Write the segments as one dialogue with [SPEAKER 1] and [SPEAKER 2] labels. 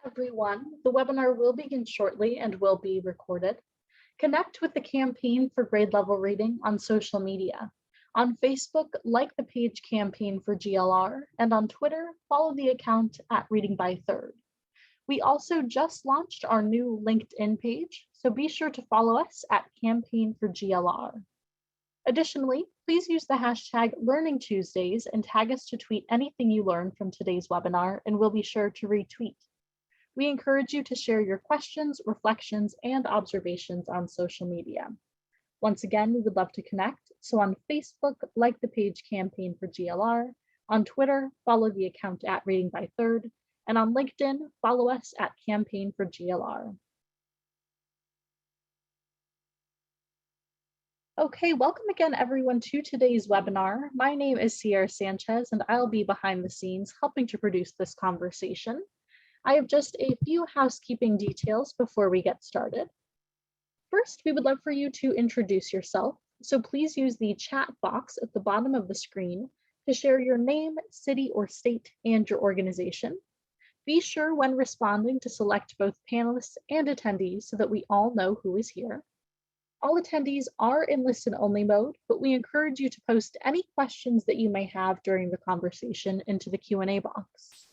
[SPEAKER 1] Everyone. The webinar will begin shortly and will be recorded. Connect with the campaign for grade level reading on social media. On Facebook, like the page Campaign for GLR, and on Twitter, follow the account at Reading by Third. We also just launched our new LinkedIn page, so be sure to follow us at Campaign for GLR. Additionally, please use the hashtag Learning Tuesdays and tag us to tweet anything you learned from today's webinar, and we'll be sure to retweet. We encourage you to share your questions, reflections, and observations on social media. Once again, we would love to connect. So on Facebook, like the page Campaign for GLR. On Twitter, follow the account at Reading by Third. And on LinkedIn, follow us at Campaign for GLR. Okay, welcome again, everyone, to today's webinar. My name is Sierra Sanchez, and I'll be behind the scenes helping to produce this conversation. I have just a few housekeeping details before we get started. First, we would love for you to introduce yourself, so please use the chat box at the bottom of the screen to share your name, city or state, and your organization. Be sure when responding to select both panelists and attendees so that we all know who is here. All attendees are in listen-only mode, but we encourage you to post any questions that you may have during the conversation into the Q&A box.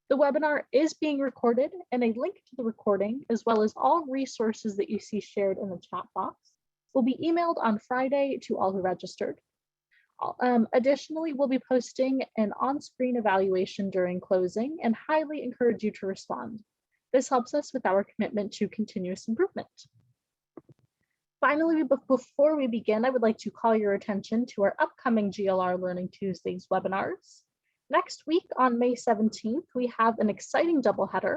[SPEAKER 1] The webinar is being recorded, and a link to the recording, as well as all resources that you see shared in the chat box, will be emailed on Friday to all who registered. Additionally, we'll be posting an on-screen evaluation during closing and highly encourage you to respond. This helps us with our commitment to continuous improvement. Finally, before we begin, I would like to call your attention to our upcoming GLR Learning Tuesdays webinars. Next week on May 17th, we have an exciting doubleheader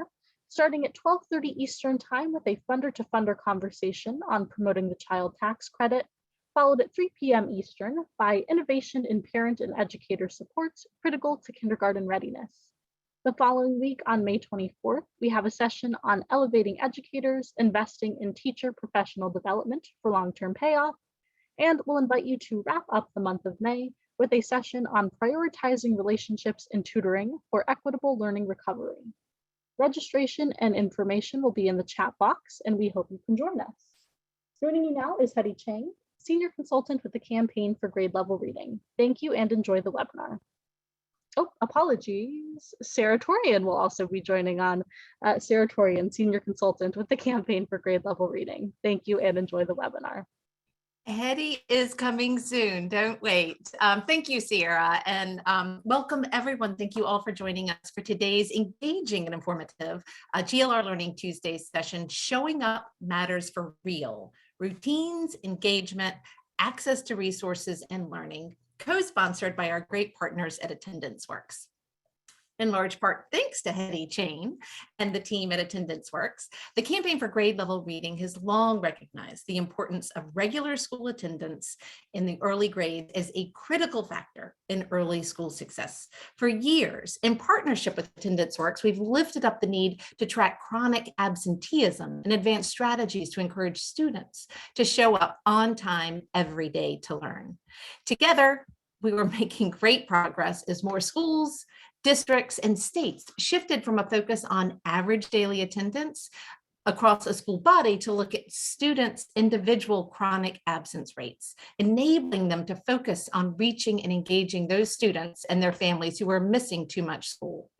[SPEAKER 1] starting at 12:30 Eastern Time with a funder-to-funder conversation on promoting the child tax credit, followed at 3 p.m. Eastern by Innovation in Parent and Educator Supports Critical to Kindergarten Readiness. The following week on May 24th, we have a session on elevating educators, investing in teacher professional development for long-term payoff, and we'll invite you to wrap up the month of May with a session on prioritizing relationships in tutoring for equitable learning recovery. Registration and information will be in the chat box, and we hope you can join us. Joining me now is Hetty Chang, Senior Consultant with the Campaign for Grade Level Reading. Thank you and enjoy the webinar. Oh, apologies. Sarah Torian will also be joining on. Sarah Torian, Senior Consultant with the Campaign for Grade Level Reading. Thank you and enjoy the webinar.
[SPEAKER 2] Hetty is coming soon, don't wait. Thank you, Sierra, and welcome everyone. Thank you all for joining us for today's engaging and informative GLR Learning Tuesdays session, Showing Up Matters for Real, Routines, Engagement, Access to Resources, and Learning, co-sponsored by our great partners at Attendance Works. In large part, thanks to Hetty Chang and the team at Attendance Works, the Campaign for Grade Level Reading has long recognized the importance of regular school attendance in the early grades as a critical factor in early school success. For years, in partnership with Attendance Works, we've lifted up the need to track chronic absenteeism and advance strategies to encourage students to show up on time every day to learn. Together, we were making great progress as more schools, districts, and states shifted from a focus on average daily attendance across a school body to look at students' individual chronic absence rates, enabling them to focus on reaching and engaging those students and their families who were missing too much school.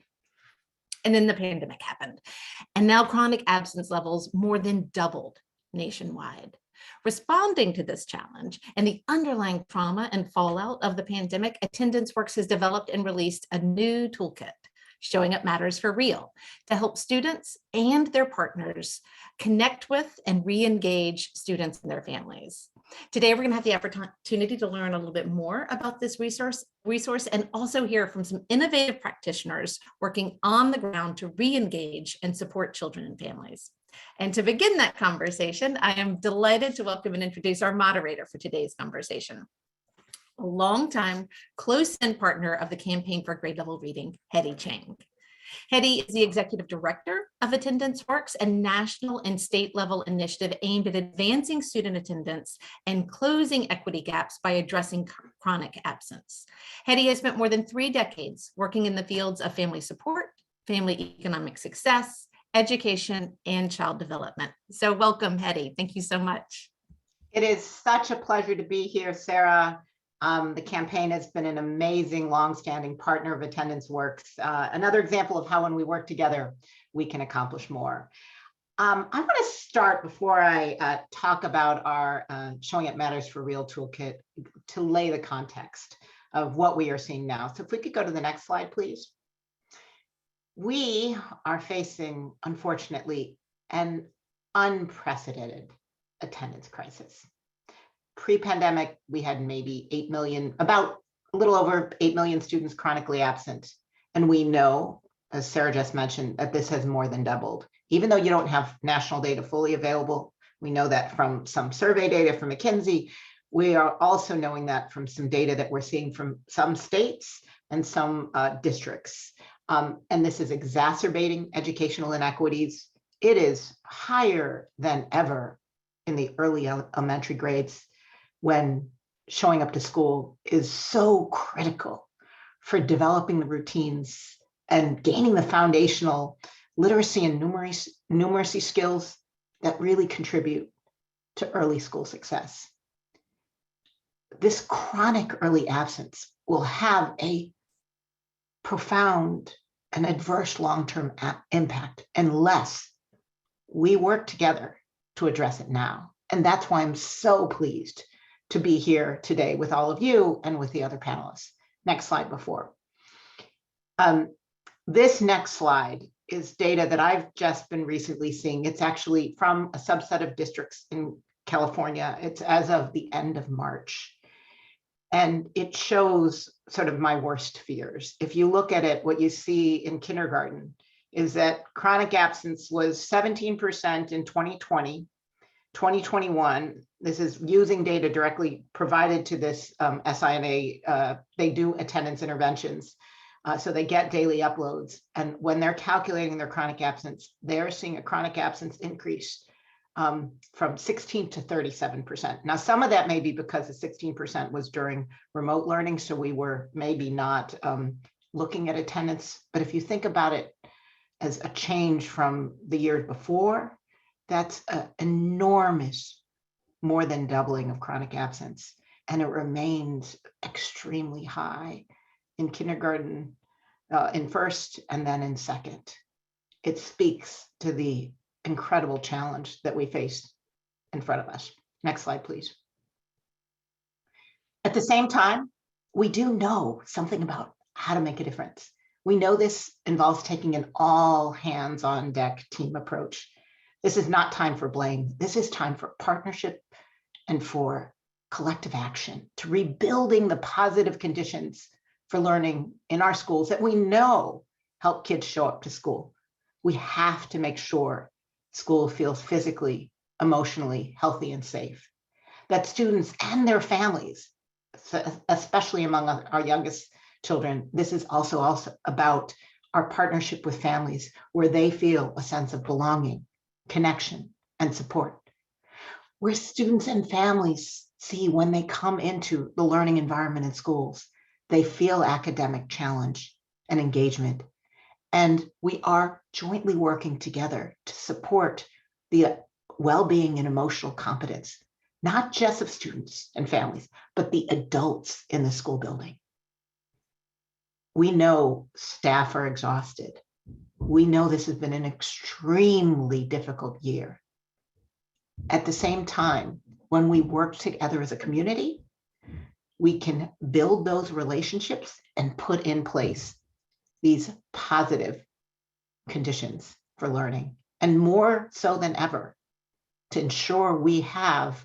[SPEAKER 2] And then the pandemic happened, and now chronic absence levels more than doubled nationwide. Responding to this challenge and the underlying trauma and fallout of the pandemic, Attendance Works has developed and released a new toolkit, Showing Up Matters for Real, to help students and their partners connect with and re-engage students and their families. Today, we're going to have the opportunity to learn a little bit more about this resource and also hear from some innovative practitioners working on the ground to re-engage and support children and families. And to begin that conversation, I am delighted to welcome and introduce our moderator for today's conversation, a longtime close-in partner of the Campaign for Grade Level Reading, Hetty Chang. Hetty is the Executive Director of Attendance Works, a national and state level initiative aimed at advancing student attendance and closing equity gaps by addressing chronic absence. Hetty has spent more than 3 decades working in the fields of family support, family economic success, education, and child development. So welcome, Hetty. Thank you so much.
[SPEAKER 3] It is such a pleasure to be here, Sarah. The campaign has been an amazing, longstanding partner of Attendance Works. Another example of how when we work together, we can accomplish more. I want to start before I talk about our Showing It Matters for Real toolkit to lay the context of what we are seeing now. So if we could go to the next slide, please. We are facing, unfortunately, an unprecedented attendance crisis. Pre-pandemic, we had maybe 8 million, about a little over 8 million students chronically absent. And we know, as Sarah just mentioned, that this has more than doubled. Even though you don't have national data fully available, we know that from some survey data from McKinsey. We are also knowing that from some data that we're seeing from some states and some districts. And this is exacerbating educational inequities. It is higher than ever in the early elementary grades, when showing up to school is so critical for developing the routines and gaining the foundational literacy and numeracy skills that really contribute to early school success. This chronic early absence will have a profound and adverse long-term impact unless we work together to address it now. And that's why I'm so pleased to be here today with all of you and with the other panelists. Next slide before. This next slide is data that I've just been recently seeing. It's actually from a subset of districts in California. It's as of the end of March. And it shows sort of my worst fears. If you look at it, what you see in kindergarten is that chronic absence was 17% in 2020, 2021. This is using data directly provided to this SINA. They do attendance interventions. So they get daily uploads. And when they're calculating their chronic absence, they're seeing a chronic absence increase from 16 to 37%. Now, some of that may be because the 16% was during remote learning, so we were maybe not looking at attendance. But if you think about it as a change from the year before, that's an enormous, more than doubling of chronic absence. And it remains extremely high in kindergarten, in first, and then in second. It speaks to the incredible challenge that we face in front of us. Next slide, please. At the same time, we do know something about how to make a difference. We know this involves taking an all hands on deck team approach. This is not time for blame. This is time for partnership and for collective action to rebuilding the positive conditions for learning in our schools that we know help kids show up to school. We have to make sure school feels physically, emotionally healthy and safe, that students and their families, especially among our youngest children, this is also about our partnership with families where they feel a sense of belonging, connection, and support. Where students and families see when they come into the learning environment in schools, they feel academic challenge and engagement. And we are jointly working together to support the well-being and emotional competence, not just of students and families, but the adults in the school building. We know staff are exhausted. We know this has been an extremely difficult year. At the same time, when we work together as a community, we can build those relationships and put in place these positive conditions for learning, and more so than ever, to ensure we have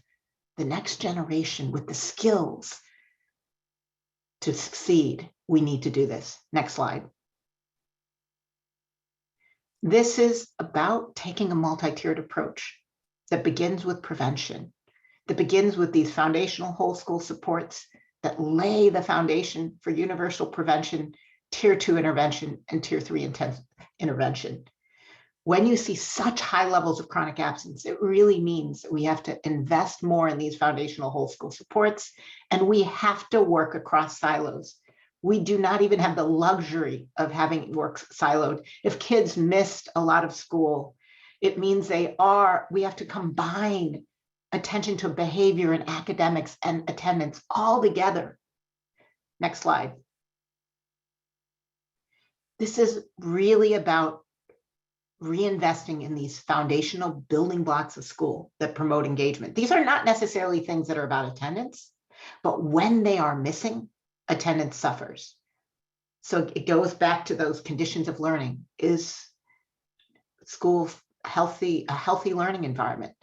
[SPEAKER 3] the next generation with the skills to succeed. We need to do this. Next slide. This is about taking a multi-tiered approach that begins with prevention, that begins with these foundational whole school supports that lay the foundation for universal prevention, tier 2 intervention, and tier 3 intensive intervention. When you see such high levels of chronic absence, it really means that we have to invest more in these foundational whole school supports, and we have to work across silos. We do not even have the luxury of having work siloed. If kids missed a lot of school, it means we have to combine attention to behavior and academics and attendance all together. Next slide. This is really about reinvesting in these foundational building blocks of school that promote engagement. These are not necessarily things that are about attendance, but when they are missing, attendance suffers. So it goes back to those conditions of learning. Is school a healthy learning environment?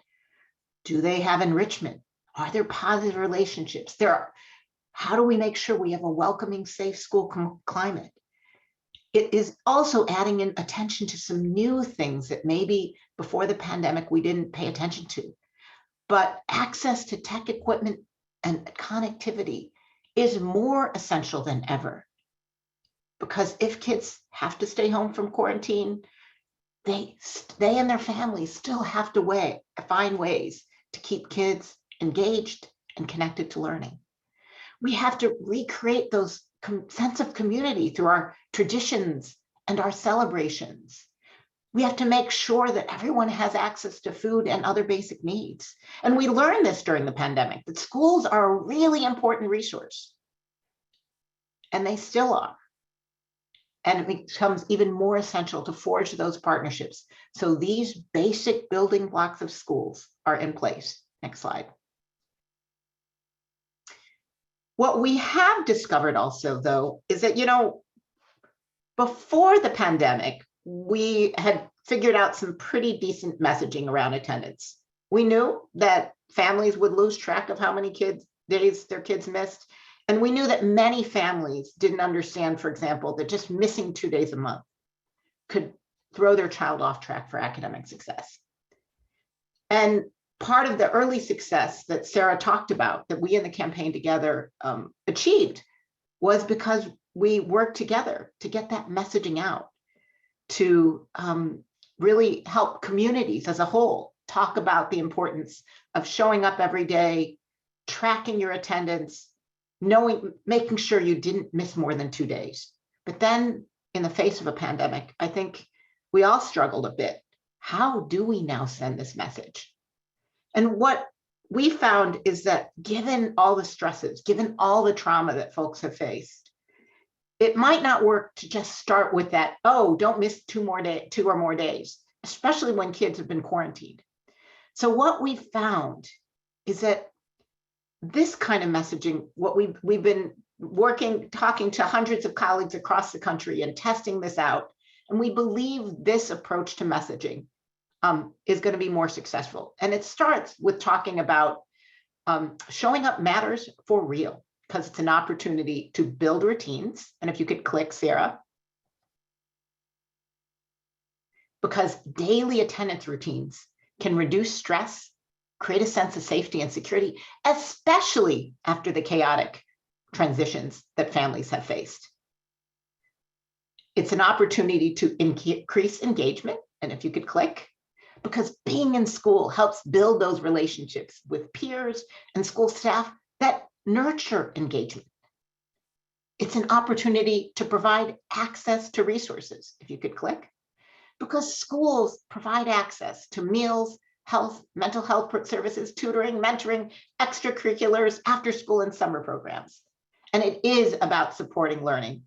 [SPEAKER 3] Do they have enrichment? Are there positive relationships? How do we make sure we have a welcoming, safe school climate? It is also adding in attention to some new things that maybe before the pandemic we didn't pay attention to. But access to tech equipment and connectivity is more essential than ever. Because if kids have to stay home from quarantine, they and their families still have to find ways to keep kids engaged and connected to learning. We have to recreate those sense of community through our traditions and our celebrations. We have to make sure that everyone has access to food and other basic needs. And we learned this during the pandemic, that schools are a really important resource. And they still are. And it becomes even more essential to forge those partnerships. So these basic building blocks of schools are in place. Next slide. What we have discovered also, though, is that, before the pandemic, we had figured out some pretty decent messaging around attendance. We knew that families would lose track of how many days their kids missed. And we knew that many families didn't understand, for example, that just missing 2 days a month could throw their child off track for academic success. And part of the early success that Sarah talked about, that we in the campaign together achieved, was because we worked together to get that messaging out, to really help communities as a whole talk about the importance of showing up every day, tracking your attendance, making sure you didn't miss more than 2 days. But then in the face of a pandemic, I think we all struggled a bit. How do we now send this message? And what we found is that given all the stresses, given all the trauma that folks have faced, it might not work to just start with that, oh, don't miss 2 or more days, especially when kids have been quarantined. So what we found is that this kind of messaging, what we've been talking to hundreds of colleagues across the country and testing this out, and we believe this approach to messaging is going to be more successful. And it starts with talking about showing up matters for real, because it's an opportunity to build routines. And if you could click, Sarah. Because daily attendance routines can reduce stress, create a sense of safety and security, especially after the chaotic transitions that families have faced. It's an opportunity to increase engagement. And if you could click, because being in school helps build those relationships with peers and school staff that nurture engagement. It's an opportunity to provide access to resources, if you could click, because schools provide access to meals, health, mental health services, tutoring, mentoring, extracurriculars, after school and summer programs. And it is about supporting learning,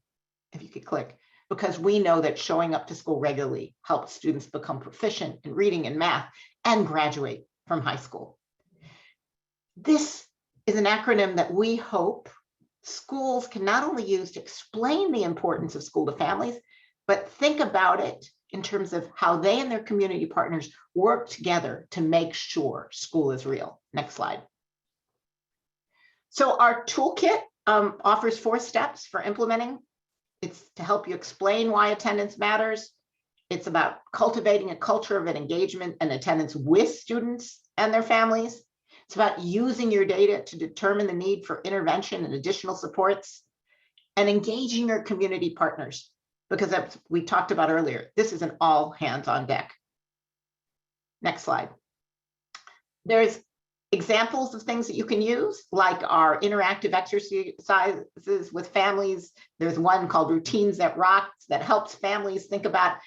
[SPEAKER 3] if you could click, because we know that showing up to school regularly helps students become proficient in reading and math and graduate from high school. This is an acronym that we hope schools can not only use to explain the importance of school to families, but think about it in terms of how they and their community partners work together to make sure school is real. Next slide. So our toolkit offers 4 steps for implementing. It's to help you explain why attendance matters. It's about cultivating a culture of engagement and attendance with students and their families. It's about using your data to determine the need for intervention and additional supports, and engaging your community partners, because as we talked about earlier, this is an all hands on deck. Next slide. There's Examples of things that you can use, like our interactive exercises with families. There's one called Routines That Rock that helps families think about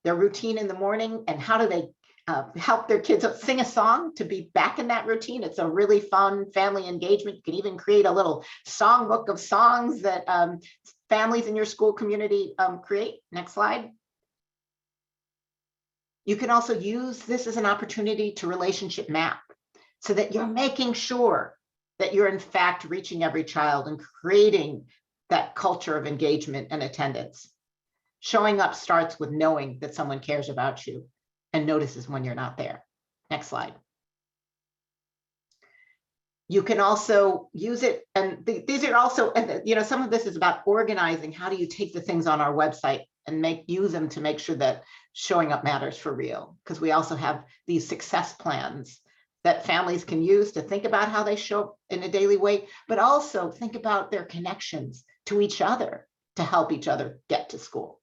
[SPEAKER 3] their routine in the morning and how do they help their kids sing a song to be back in that routine. It's a really fun family engagement. You can even create a little songbook of songs that families in your school community create. Next slide. You can also use this as an opportunity to relationship map so that you're making sure that you're in fact reaching every child and creating that culture of engagement and attendance. Showing up starts with knowing that someone cares about you and notices when you're not there. Next slide. You can also use it, and these are also, some of this is about organizing. How do you take the things on our website and use them to make sure that showing up matters for real? Because we also have these success plans that families can use to think about how they show up in a daily way, but also think about their connections to each other to help each other get to school.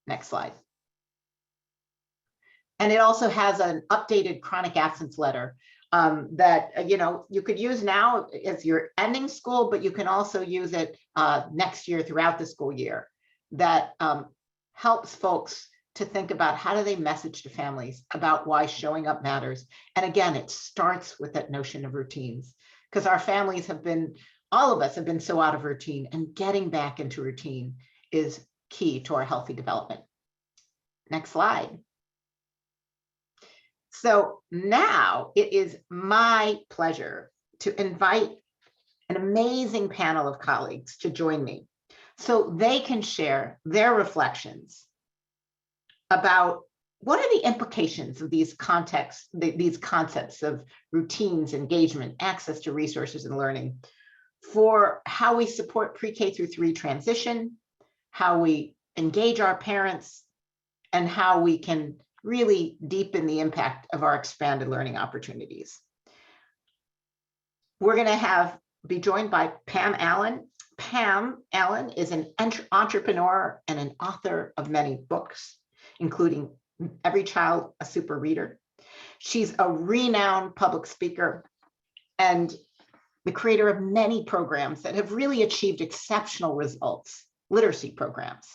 [SPEAKER 3] Next slide. And it also has an updated chronic absence letter that you could use now as you're ending school, but you can also use it next year throughout the school year. That helps folks to think about how do they message to families about why showing up matters. And again, it starts with that notion of routines, because our families have been, all of us have been so out of routine, and getting back into routine is key to our healthy development. Next slide. So now it is my pleasure to invite an amazing panel of colleagues to join me so they can share their reflections about what are the implications of these concepts of routines, engagement, access to resources and learning for how we support pre-K through 3 transition, how we engage our parents, and how we can really deepen the impact of our expanded learning opportunities. We're going to be joined by Pam Allen. Pam Allen is an entrepreneur and an author of many books, including Every Child a Super Reader. She's a renowned public speaker and the creator of many programs that have really achieved exceptional results, literacy programs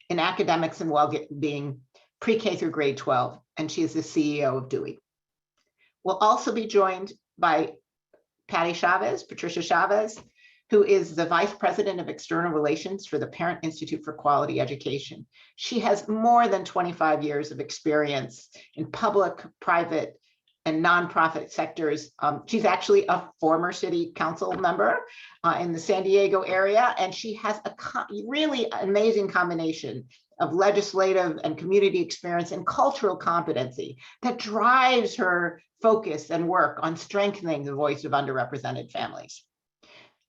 [SPEAKER 3] in academics and well-being, pre-K through grade 12, and she is the CEO of Dewey. We'll also be joined by Patricia Chavez, who is the Vice President of External Relations for the Parent Institute for Quality Education. She has more than 25 years of experience in public, private, and nonprofit sectors. She's actually a former city council member in the San Diego area, and she has a really amazing combination of legislative and community experience and cultural competency that drives her focus and work on strengthening the voice of underrepresented families.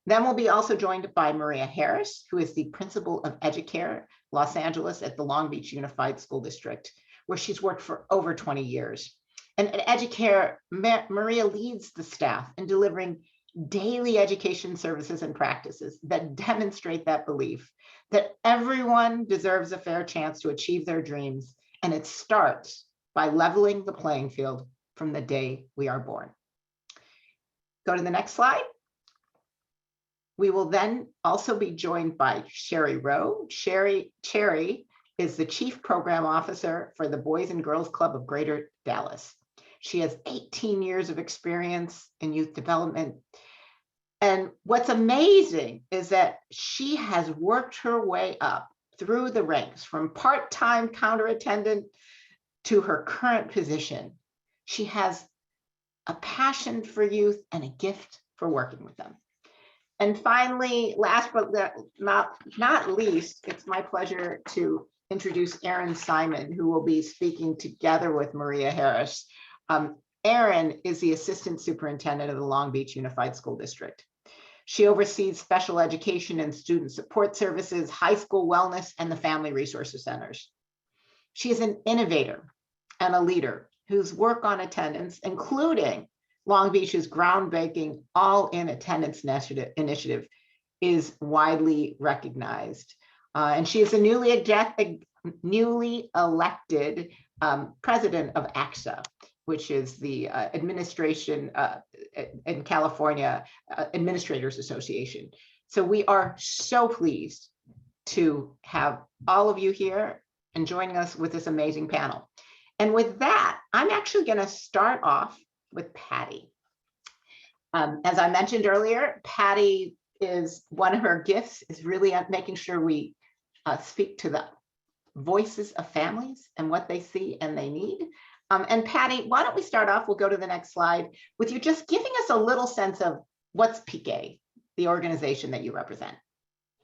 [SPEAKER 3] Then we'll be also joined by Maria Harris, who is the principal of Educare Los Angeles at the Long Beach Unified School District, where she's worked for over 20 years. And at Educare, Maria leads the staff in delivering daily education services and practices that demonstrate that belief that everyone deserves a fair chance to achieve their dreams. And it starts by leveling the playing field from the day we are born. Go to the next slide. We will then also be joined by Sherry Rowe. Cherry is the Chief Program Officer for the Boys and Girls Club of Greater Dallas. She has 18 years of experience in youth development. And what's amazing is that she has worked her way up through the ranks from part-time counter attendant to her current position. She has a passion for youth and a gift for working with them. And finally, last but not least, it's my pleasure to introduce Erin Simon, who will be speaking together with Maria Harris. Erin is the Assistant Superintendent of the Long Beach Unified School District. She oversees special education and student support services, high school wellness, and the family resources centers. She is an innovator and a leader whose work on attendance, including Long Beach's groundbreaking all-in attendance initiative, is widely recognized. And she is the newly elected president of AXA, which is the administration in California Administrators Association. So we are so pleased to have all of you here and joining us with this amazing panel. And with that, I'm actually going to start off with Patty. As I mentioned earlier, Patty is one of her gifts is really making sure we speak to the voices of families and what they see and they need. And Patty, why don't we start off, we'll go to the next slide, with you just giving us a little sense of what's PK, the organization that you represent.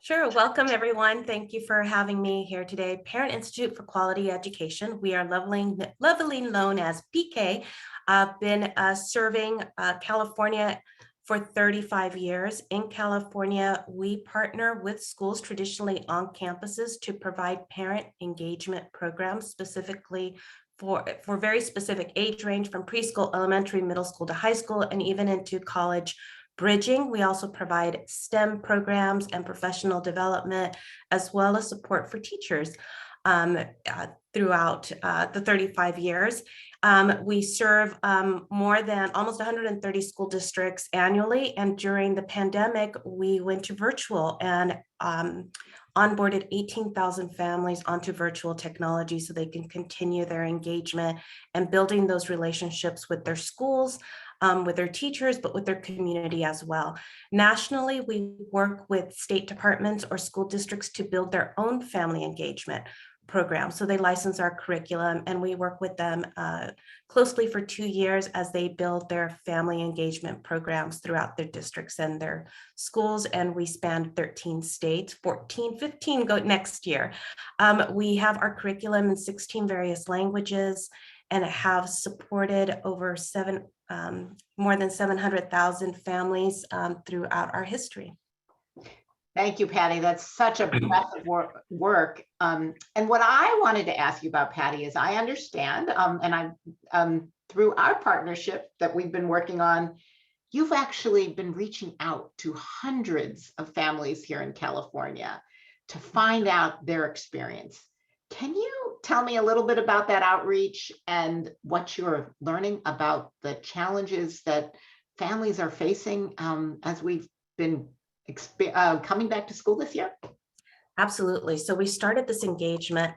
[SPEAKER 4] Sure. Welcome, everyone. Thank you for having me here today. Parent Institute for Quality Education. We are lovingly known as PK. I've been serving California for 35 years. In California, we partner with schools traditionally on campuses to provide parent engagement programs specifically for very specific age range from preschool, elementary, middle school to high school, and even into college bridging. We also provide STEM programs and professional development, as well as support for teachers throughout the 35 years. We serve more than almost 130 school districts annually. And during the pandemic, we went to virtual and onboarded 18,000 families onto virtual technology so they can continue their engagement and building those relationships with their schools, with their teachers, but with their community as well. Nationally, we work with state departments or school districts to build their own family engagement program. So they license our curriculum and we work with them closely for 2 years as they build their family engagement programs throughout their districts and their schools. And we span 13 states, 14, 15 go next year. We have our curriculum in 16 various languages and have supported over more than 700,000 families throughout our history.
[SPEAKER 3] Thank you, Patty. That's such a breadth of work. And what I wanted to ask you about, Patty, is I understand, and I'm through our partnership that we've been working on, you've actually been reaching out to hundreds of families here in California to find out their experience. Can you tell me a little bit about that outreach and what you're learning about the challenges that families are facing as we've been coming back to school this year?
[SPEAKER 4] Absolutely. So we started this engagement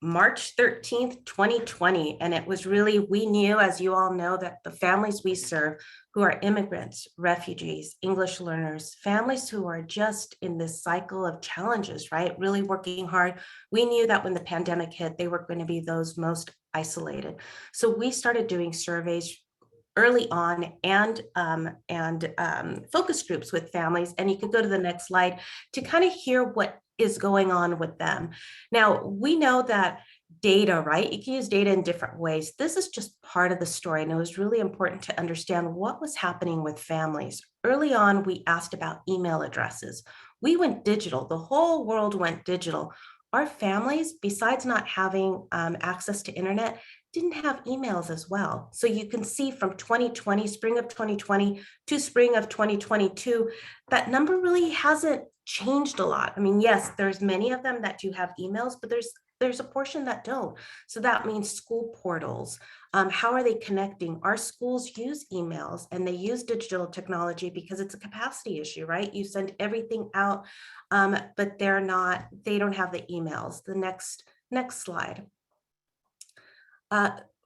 [SPEAKER 4] March 13th, 2020. And it was really, we knew, as you all know, that the families we serve who are immigrants, refugees, English learners, families who are just in this cycle of challenges, right? Really working hard. We knew that when the pandemic hit, they were going to be those most isolated. So we started doing surveys early on and focus groups with families. And you could go to the next slide to kind of hear what is going on with them. Now, we know that data, right? You can use data in different ways. This is just part of the story. And it was really important to understand what was happening with families. Early on, we asked about email addresses. We went digital. The whole world went digital. Our families, besides not having access to internet, didn't have emails as well. So you can see from 2020, spring of 2020 to spring of 2022, that number really hasn't changed a lot. I mean, yes, there's many of them that do have emails, but there's a portion that don't. So that means school portals. How are they connecting? Our schools use emails and they use digital technology because it's a capacity issue, right? You send everything out, but they don't have the emails. The next slide.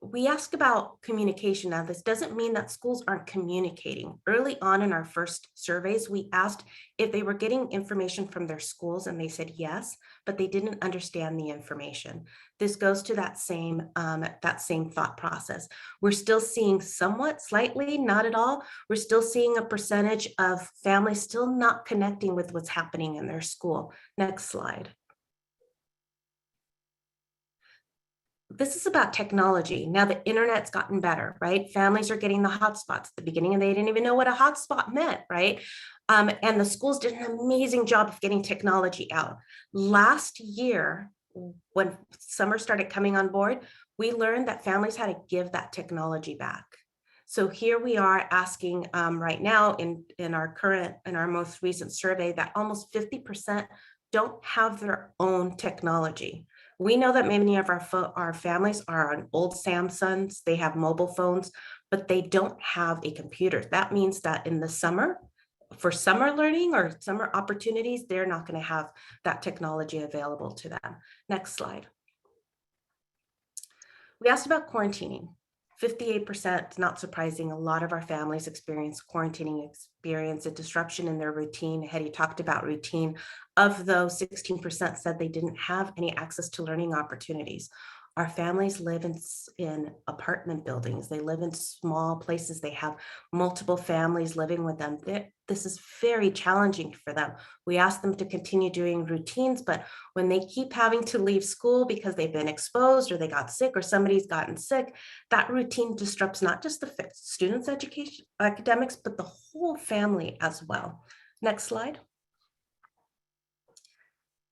[SPEAKER 4] We ask about communication. Now, this doesn't mean that schools aren't communicating. Early on in our first surveys, we asked if they were getting information from their schools, and they said yes, but they didn't understand the information. This goes to that same thought process. We're still seeing somewhat, slightly, not at all. We're still seeing a percentage of families still not connecting with what's happening in their school. Next slide. This is about technology. Now the internet's gotten better, right? Families are getting the hotspots. At the beginning, and they didn't even know what a hotspot meant, right? And the schools did an amazing job of getting technology out. Last year, when summer started coming on board, we learned that families had to give that technology back. So here we are asking right now in our most recent survey that almost 50% don't have their own technology. We know that many of our families are on old Samsungs, they have mobile phones, but they don't have a computer. That means that in the summer, for summer learning or summer opportunities, they're not going to have that technology available to them. Next slide. We asked about quarantining. 58%, not surprising, a lot of our families experience a disruption in their routine. Hetty talked about routine. Of those, 16% said they didn't have any access to learning opportunities. Our families live in apartment buildings. They live in small places. They have multiple families living with them. This is very challenging for them. We ask them to continue doing routines, but when they keep having to leave school because they've been exposed or they got sick or somebody's gotten sick, that routine disrupts not just the students' education, academics, but the whole family as well. Next slide.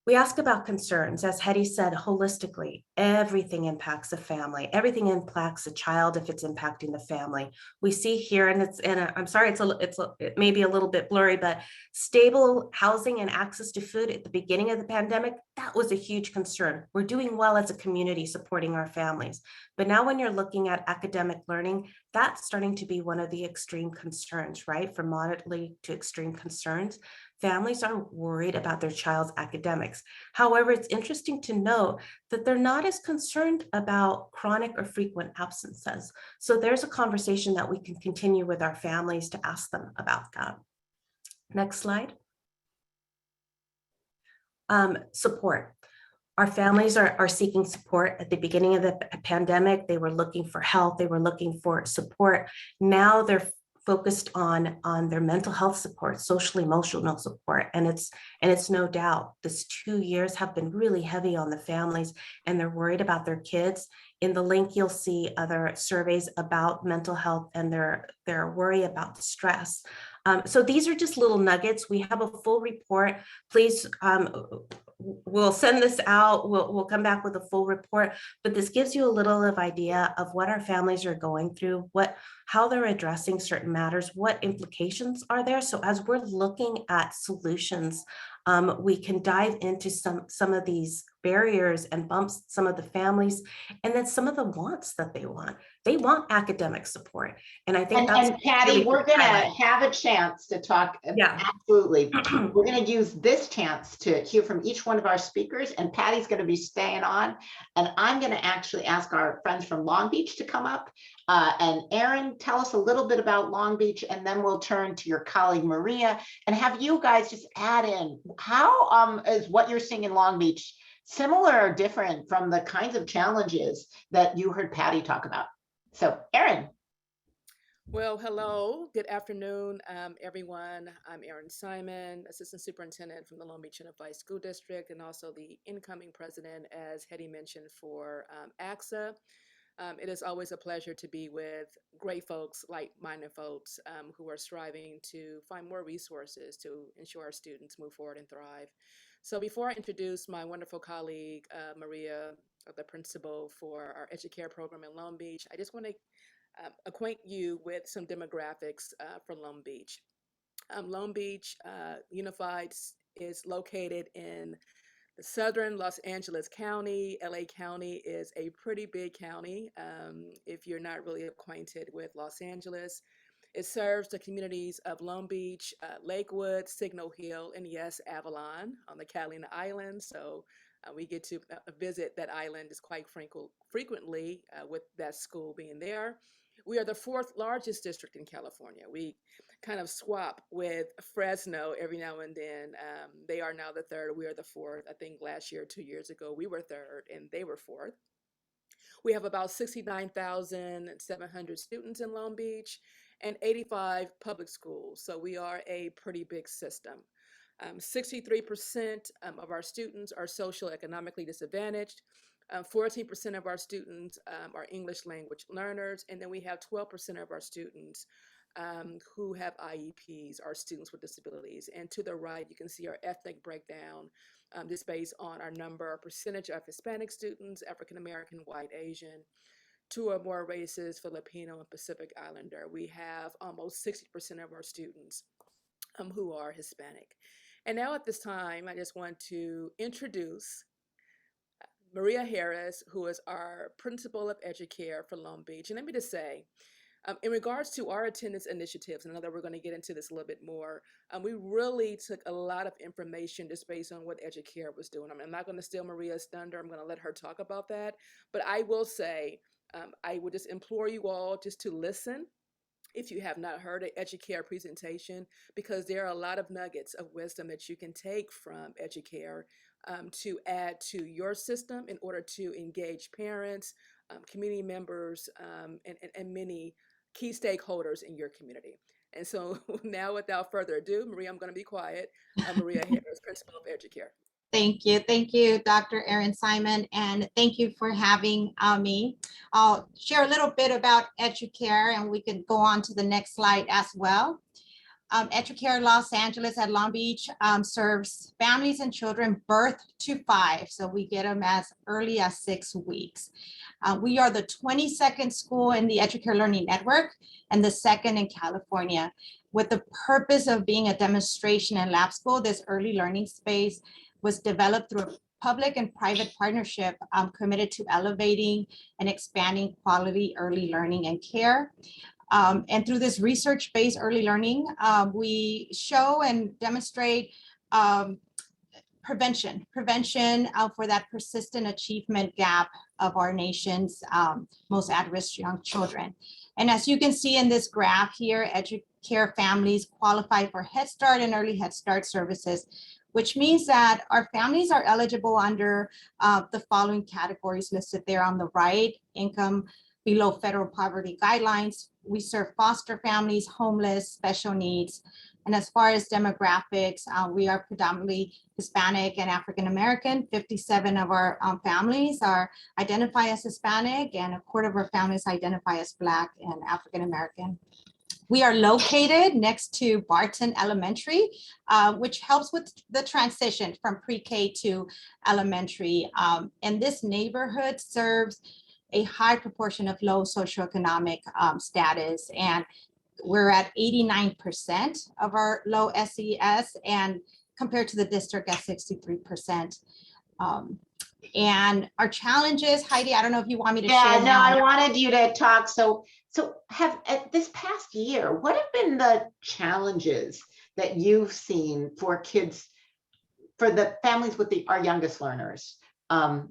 [SPEAKER 4] We ask about concerns. As Hetty said, holistically, everything impacts a family. Everything impacts a child if it's impacting the family. We see here, and I'm sorry, it may be a little bit blurry, but stable housing and access to food at the beginning of the pandemic, that was a huge concern. We're doing well as a community supporting our families. But now when you're looking at academic learning, that's starting to be one of the extreme concerns, right? From moderately to extreme concerns. Families are worried about their child's academics. However, it's interesting to note that they're not as concerned about chronic or frequent absences. So there's a conversation that we can continue with our families to ask them about that. Next slide. Support. Our families are seeking support. At the beginning of the pandemic, they were looking for help. They were looking for support. Now they're focused on their mental health support, social emotional support. And it's no doubt this 2 years have been really heavy on the families, and they're worried about their kids. In the link, you'll see other surveys about mental health and their worry about stress. So these are just little nuggets. We have a full report. Please, we'll send this out. We'll come back with a full report, but this gives you a little of idea of what our families are going through, how they're addressing certain matters, what implications are there. So as we're looking at solutions, we can dive into some of these barriers and bumps, some of the families, and then some of the wants that they want. They want academic support. And I think that's
[SPEAKER 3] Patty,
[SPEAKER 4] really
[SPEAKER 3] we're going to have a chance to talk.
[SPEAKER 4] Yeah.
[SPEAKER 3] Absolutely. We're going to use this chance to hear from each one of our speakers, and Patty's going to be staying on. And I'm going to actually ask our friends from Long Beach to come up. And Erin, tell us a little bit about Long Beach, and then we'll turn to your colleague Maria and have you guys just add in how is what you're seeing in Long Beach similar or different from the kinds of challenges that you heard Patty talk about. So Erin.
[SPEAKER 5] Well, hello, good afternoon, everyone. I'm Erin Simon, Assistant Superintendent from the Long Beach Unified School District, and also the incoming president, as Hetty mentioned, for AXA. It is always a pleasure to be with great folks, like-minded folks who are striving to find more resources to ensure our students move forward and thrive. So before I introduce my wonderful colleague, Maria, the principal for our EduCare program in Long Beach, I just want to acquaint you with some demographics for Long Beach. Long Beach Unified is located in the southern Los Angeles County. LA County is a pretty big county if you're not really acquainted with Los Angeles. It serves the communities of Long Beach, Lakewood, Signal Hill, and yes, Avalon on the Catalina Islands. So we get to visit that island is quite frequently with that school being there. We are the fourth largest district in California. We kind of swap with Fresno every now and then. They are now the third. We are the fourth. I think last year, 2 years ago, we were third and they were fourth. We have about 69,700 students in Long Beach and 85 public schools. So we are a pretty big system. 63% of our students are socioeconomically disadvantaged. 14% of our students are English language learners, and then we have 12% of our students who have IEPs, are students with disabilities. And to the right, you can see our ethnic breakdown, just based on our percentage of Hispanic students, African American, white, Asian, 2 or more races, Filipino and Pacific Islander. We have almost 60% of our students who are Hispanic. And now at this time, I just want to introduce Maria Harris, who is our principal of Educare for Long Beach. And let me just say, in regards to our attendance initiatives, and I know that we're going to get into this a little bit more, we really took a lot of information just based on what Educare was doing. I mean, I'm not going to steal Maria's thunder. I'm going to let her talk about that. But I will say, I would just implore you all just to listen if you have not heard an Educare presentation, because there are a lot of nuggets of wisdom that you can take from Educare to add to your system in order to engage parents, community members, and many key stakeholders in your community. And so now, without further ado, Maria, I'm going to be quiet. Maria Harris, Principal of Educare.
[SPEAKER 6] Thank you, Dr. Erin Simon, and thank you for having me. I'll share a little bit about Educare, and we can go on to the next slide as well. Educare Los Angeles at Long Beach serves families and children birth to 5, so we get them as early as 6 weeks. We are the 22nd school in the Educare Learning Network and the 2nd in California. With the purpose of being a demonstration and lab school, this early learning space was developed through a public and private partnership committed to elevating and expanding quality early learning and care. And through this research-based early learning, we show and demonstrate prevention for that persistent achievement gap of our nation's most at-risk young children. And as you can see in this graph here, Educare families qualify for Head Start and Early Head Start services, which means that our families are eligible under the following categories listed there on the right: income below federal poverty guidelines. We serve foster families, homeless, special needs. And as far as demographics, we are predominantly Hispanic and African American. 57 of our families identify as Hispanic, and a quarter of our families identify as Black and African American. We are located next to Barton Elementary, which helps with the transition from pre-K to elementary. And this neighborhood serves a high proportion of low socioeconomic status, and we're at 89% of our low SES, and compared to the district at 63%. And our challenges, Heidi, I don't know if you want me to share now.
[SPEAKER 3] I wanted you to talk. So have this past year, what have been the challenges that you've seen for kids, for the families with our youngest learners,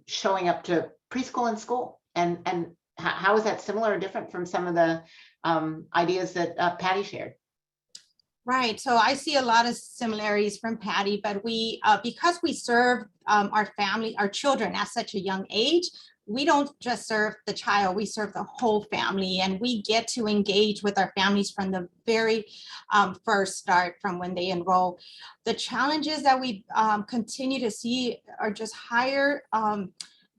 [SPEAKER 3] showing up to preschool and school? And how is that similar or different from some of the ideas that Patty shared?
[SPEAKER 6] Right, so I see a lot of similarities from Patty, but we, because we serve our children at such a young age, we don't just serve the child, we serve the whole family, and we get to engage with our families from the very first start, from when they enroll. The challenges that we continue to see are just higher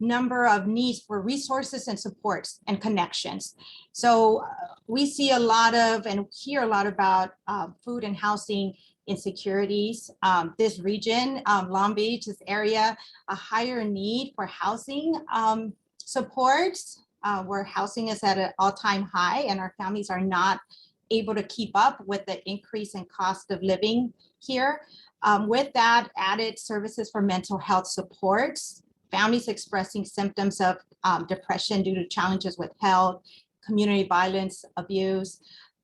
[SPEAKER 6] number of needs for resources and supports and connections. So we see a lot of and hear a lot about food and housing insecurities. This region, Long Beach, this area, a higher need for housing supports, where housing is at an all-time high, and our families are not able to keep up with the increase in cost of living here. With that, added services for mental health supports, families expressing symptoms of depression due to challenges with health, community violence, abuse.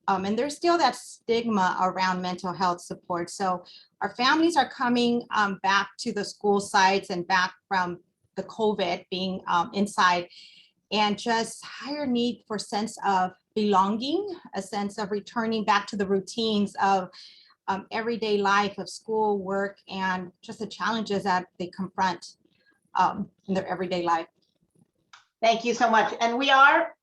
[SPEAKER 6] And there's still that stigma around mental health support. So our families are coming back to the school sites and back from the COVID being inside, and just higher need for sense of belonging, a sense of returning back to the routines of everyday life of school, work, and just the challenges that they confront in their everyday life.
[SPEAKER 3] Thank you so much. And we are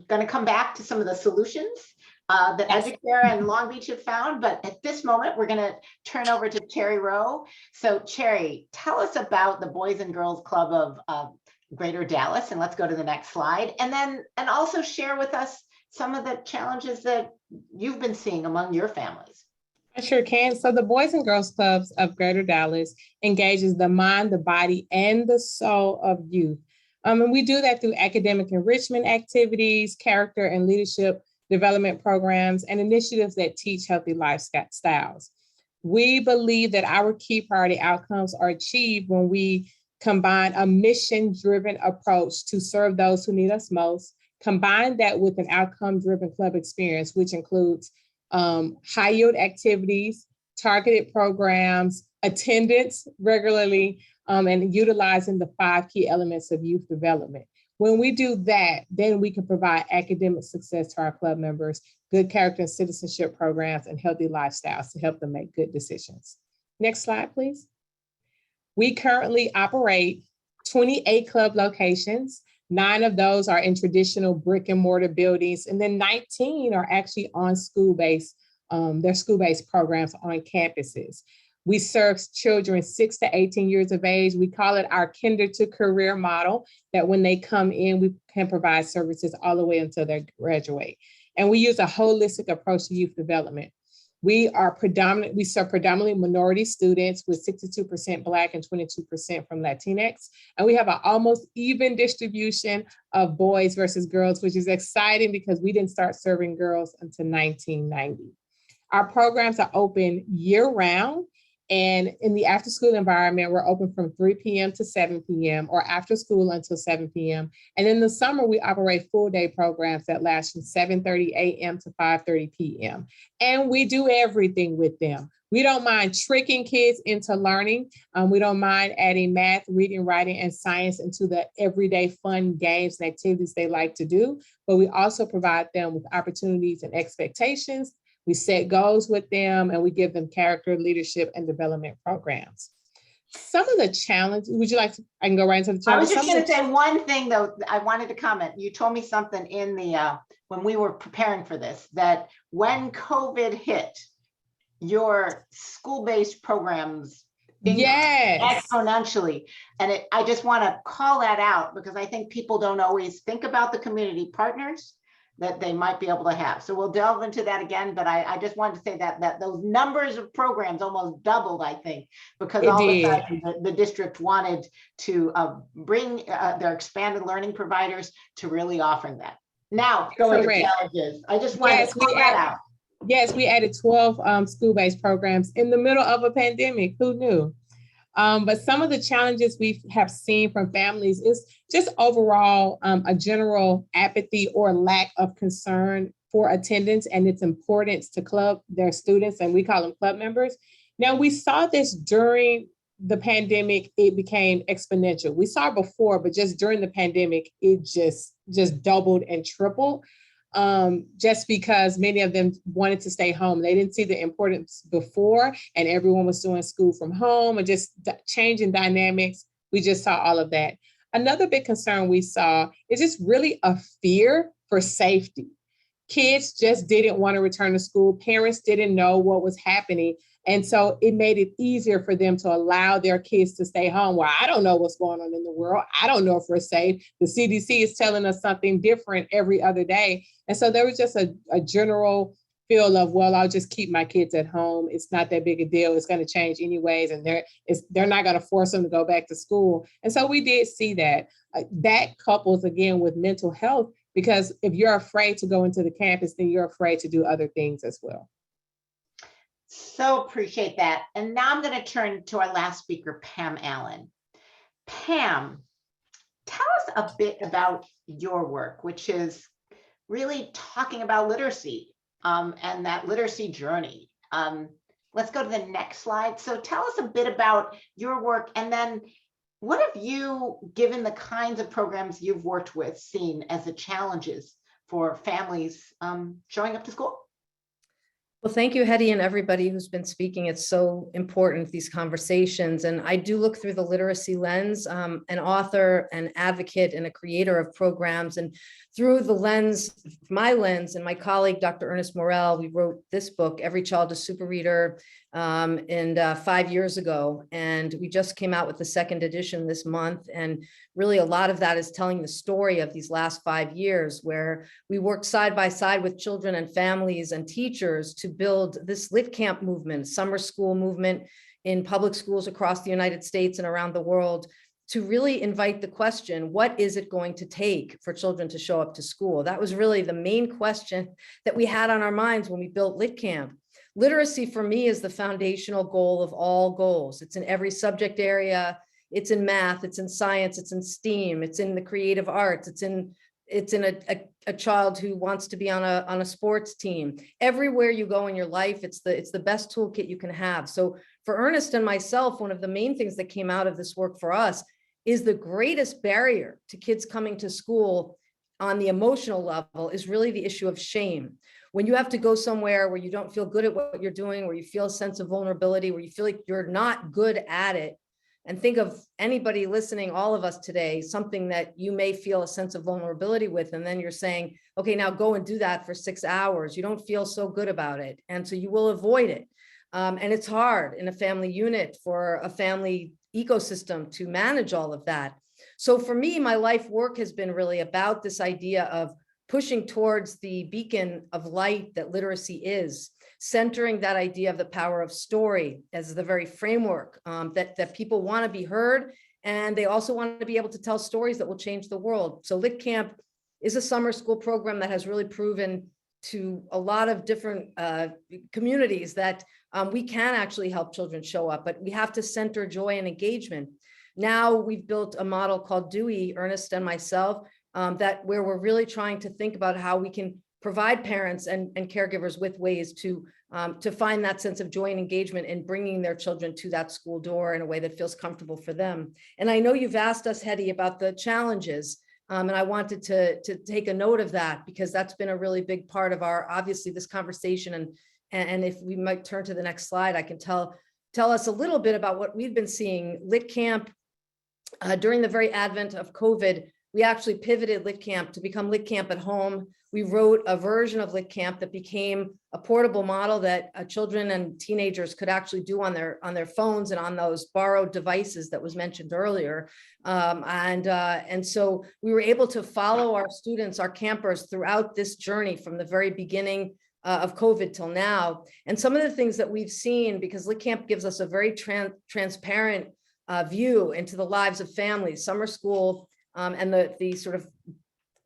[SPEAKER 3] going to come back to some of the solutions that Educare and Long Beach have found. But at this moment, we're going to turn over to Cherry Rowe. So Cherry, tell us about the Boys and Girls Club of Greater Dallas. And let's go to the next slide. And also share with us some of the challenges that you've been seeing among your families.
[SPEAKER 7] I sure can. So the Boys and Girls Clubs of Greater Dallas engages the mind, the body, and the soul of youth. And we do that through academic enrichment activities, character and leadership development programs, and initiatives that teach healthy lifestyles. We believe that our key priority outcomes are achieved when we combine a mission-driven approach to serve those who need us most, combine that with an outcome-driven club experience, which includes high-yield activities, targeted programs, attendance regularly, and utilizing the 5 key elements of youth development. When we do that, then we can provide academic success to our club members, good character and citizenship programs, and healthy lifestyles to help them make good decisions. Next slide, please. We currently operate 28 club locations. 9 of those are in traditional brick and mortar buildings, and then 19 are actually on school-based, they're school-based programs on campuses. We serve children 6 to 18 years of age. We call it our kinder to career model, that when they come in, we can provide services all the way until they graduate. And we use a holistic approach to youth development. We serve predominantly minority students with 62% Black and 22% from Latinx. And we have an almost even distribution of boys versus girls, which is exciting because we didn't start serving girls until 1990. Our programs are open year round. And in the after school environment, we're open from 3 p.m. to 7 p.m. or after school until 7 p.m. And in the summer, we operate full day programs that last from 7:30 a.m. to 5:30 p.m. And we do everything with them. We don't mind tricking kids into learning. We don't mind adding math, reading, writing, and science into the everyday fun games and activities they like to do. But we also provide them with opportunities and expectations. We set goals with them, and we give them character, leadership, and development programs. Some of the challenges, I can go right into the challenges.
[SPEAKER 3] I was just going to say one thing though, I wanted to comment. You told me something in the, when we were preparing for this, that when COVID hit, your school-based programs increased exponentially. And I just want to call that out because I think people don't always think about the community partners that they might be able to have. So we'll delve into that again, but I just wanted to say that those numbers of programs almost doubled, I think, because all of a sudden the district wanted to bring their expanded learning providers to really offer that. Now, going to challenges. I just wanted to call that out.
[SPEAKER 7] Yes, we added 12 school-based programs in the middle of a pandemic. Who knew? But some of the challenges we have seen from families is just overall a general apathy or lack of concern for attendance and its importance to their students, and we call them club members. Now, we saw this during the pandemic, it became exponential. We saw it before, but just during the pandemic, it just doubled and tripled. Just because many of them wanted to stay home. They didn't see the importance before, and everyone was doing school from home and just changing dynamics. We just saw all of that. Another big concern we saw is just really a fear for safety. Kids just didn't want to return to school. Parents didn't know what was happening. And so it made it easier for them to allow their kids to stay home. Well, I don't know what's going on in the world. I don't know if we're safe. The CDC is telling us something different every other day. And so there was just a general feel of, well, I'll just keep my kids at home. It's not that big a deal. It's going to change anyways. And they're not going to force them to go back to school. And so we did see that. That couples again with mental health, because if you're afraid to go into the campus, then you're afraid to do other things as well.
[SPEAKER 3] So appreciate that. And now I'm going to turn to our last speaker, Pam Allen. Pam, tell us a bit about your work, which is really talking about literacy and that literacy journey. Let's go to the next slide. So tell us a bit about your work, and then what have you, given the kinds of programs you've worked with, seen as the challenges for families showing up to school?
[SPEAKER 8] Well, thank you, Hetty, and everybody who's been speaking. It's so important, these conversations. And I do look through the literacy lens, an author, an advocate, and a creator of programs. And through the lens, my lens, and my colleague, Dr. Ernest Morel, we wrote this book, Every Child a Super Reader, 5 years ago. And we just came out with the second edition this month. And really a lot of that is telling the story of these last 5 years, where we worked side by side with children and families and teachers to build this Lit Camp movement, summer school movement in public schools across the United States and around the world, to really invite the question, what is it going to take for children to show up to school? That was really the main question that we had on our minds when we built Lit Camp. Literacy for me is the foundational goal of all goals. It's in every subject area. It's in math, it's in science, it's in STEAM, it's in the creative arts, it's in a child who wants to be on a sports team. Everywhere you go in your life, it's the best toolkit you can have. So for Ernest and myself, one of the main things that came out of this work for us is the greatest barrier to kids coming to school on the emotional level is really the issue of shame. When you have to go somewhere where you don't feel good at what you're doing, where you feel a sense of vulnerability, where you feel like you're not good at it, and think of anybody listening, all of us today, something that you may feel a sense of vulnerability with, and then you're saying, okay, now go and do that for 6 hours. You don't feel so good about it. And so you will avoid it. And it's hard in a family unit for a family ecosystem to manage all of that. So for me, my life work has been really about this idea of pushing towards the beacon of light that literacy is, centering that idea of the power of story as the very framework that people want to be heard, and they also want to be able to tell stories that will change the world. So Lit Camp is a summer school program that has really proven to a lot of different communities that we can actually help children show up, but we have to center joy and engagement. Now we've built a model called Dewey, Ernest and myself, where we're really trying to think about how we can provide parents and caregivers with ways to find that sense of joy and engagement in bringing their children to that school door in a way that feels comfortable for them. And I know you've asked us, Hetty, about the challenges, and I wanted to take a note of that because that's been a really big part of our, obviously, this conversation. And if we might turn to the next slide, I can tell us a little bit about what we've been seeing. Lit Camp, during the very advent of COVID, we actually pivoted Lit Camp to become Lit Camp at Home. We wrote a version of Lit Camp that became a portable model that children and teenagers could actually do on their phones and on those borrowed devices that was mentioned earlier. And so we were able to follow our students, our campers, throughout this journey from the very beginning of COVID till now. And some of the things that we've seen, because Lit Camp gives us a very transparent view into the lives of families. Summer school and the sort of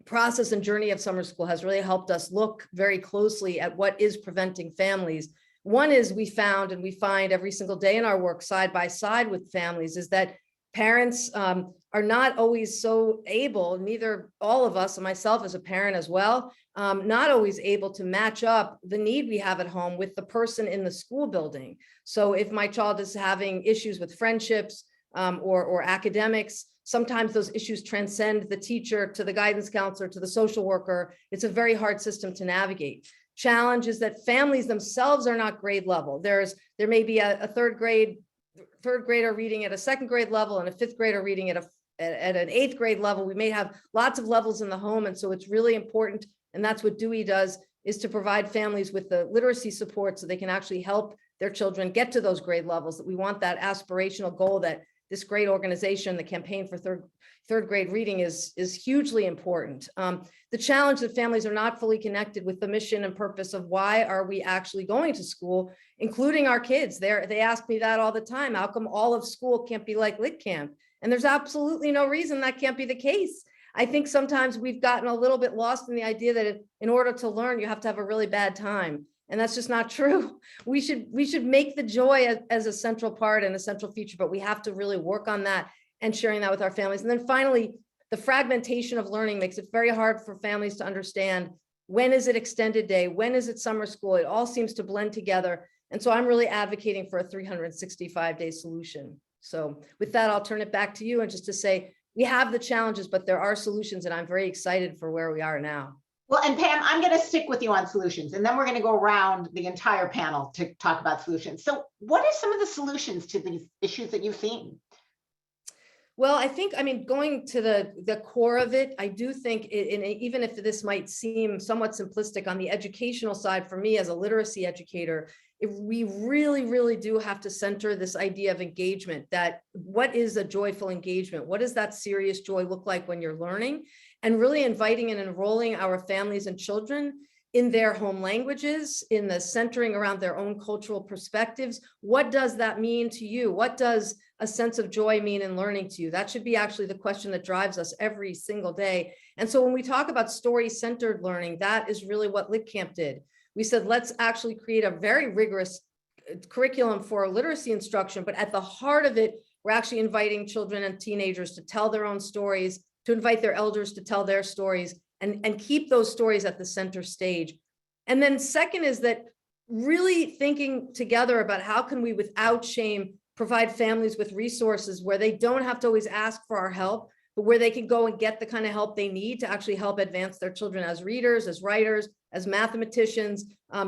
[SPEAKER 8] process and journey of summer school has really helped us look very closely at what is preventing families. One is we found, and we find every single day in our work side by side with families, is that parents are not always so able, neither all of us, and myself as a parent as well, not always able to match up the need we have at home with the person in the school building. So if my child is having issues with friendships or academics, sometimes those issues transcend the teacher to the guidance counselor to the social worker. It's a very hard system to navigate. Challenge is that families themselves are not grade level. There may be a third grader reading at a second grade level and a fifth grader reading at an eighth grade level. We may have lots of levels in the home, and so it's really important, and that's what Dewey does, is to provide families with the literacy support so they can actually help their children get to those grade levels. That we want that aspirational goal that this great organization, the Campaign for Third Grade Reading, is hugely important. The challenge that families are not fully connected with the mission and purpose of why are we actually going to school, including our kids. They ask me that all the time. How come all of school can't be like Lit Camp? And there's absolutely no reason that can't be the case. I think sometimes we've gotten a little bit lost in the idea that in order to learn, you have to have a really bad time. And that's just not true. We should make the joy as a central part and a central feature, but we have to really work on that and sharing that with our families. And then finally, the fragmentation of learning makes it very hard for families to understand, when is it extended day? When is it summer school? It all seems to blend together. And so I'm really advocating for a 365-day solution. So with that, I'll turn it back to you, and just to say, we have the challenges, but there are solutions, and I'm very excited for where we are now.
[SPEAKER 3] Well, and Pam, I'm going to stick with you on solutions, and then we're going to go around the entire panel to talk about solutions. So what are some of the solutions to these issues that you've seen?
[SPEAKER 8] Well, I think, going to the core of it, I do think, and even if this might seem somewhat simplistic on the educational side, for me as a literacy educator, we really, really do have to center this idea of engagement. That what is a joyful engagement? What does that serious joy look like when you're learning? And really inviting and enrolling our families and children in their home languages, in the centering around their own cultural perspectives. What does that mean to you? What does a sense of joy mean in learning to you? That should be actually the question that drives us every single day. And so when we talk about story-centered learning, that is really what Lit Camp did. We said, let's actually create a very rigorous curriculum for literacy instruction, but at the heart of it, We're actually inviting children and teenagers to tell their own stories, to invite their elders to tell their stories, and keep those stories at the center stage. And then second is that really thinking together about how can we, without shame, provide families with resources where they don't have to always ask for our help, but where they can go and get the kind of help they need to actually help advance their children as readers, as writers, as mathematicians.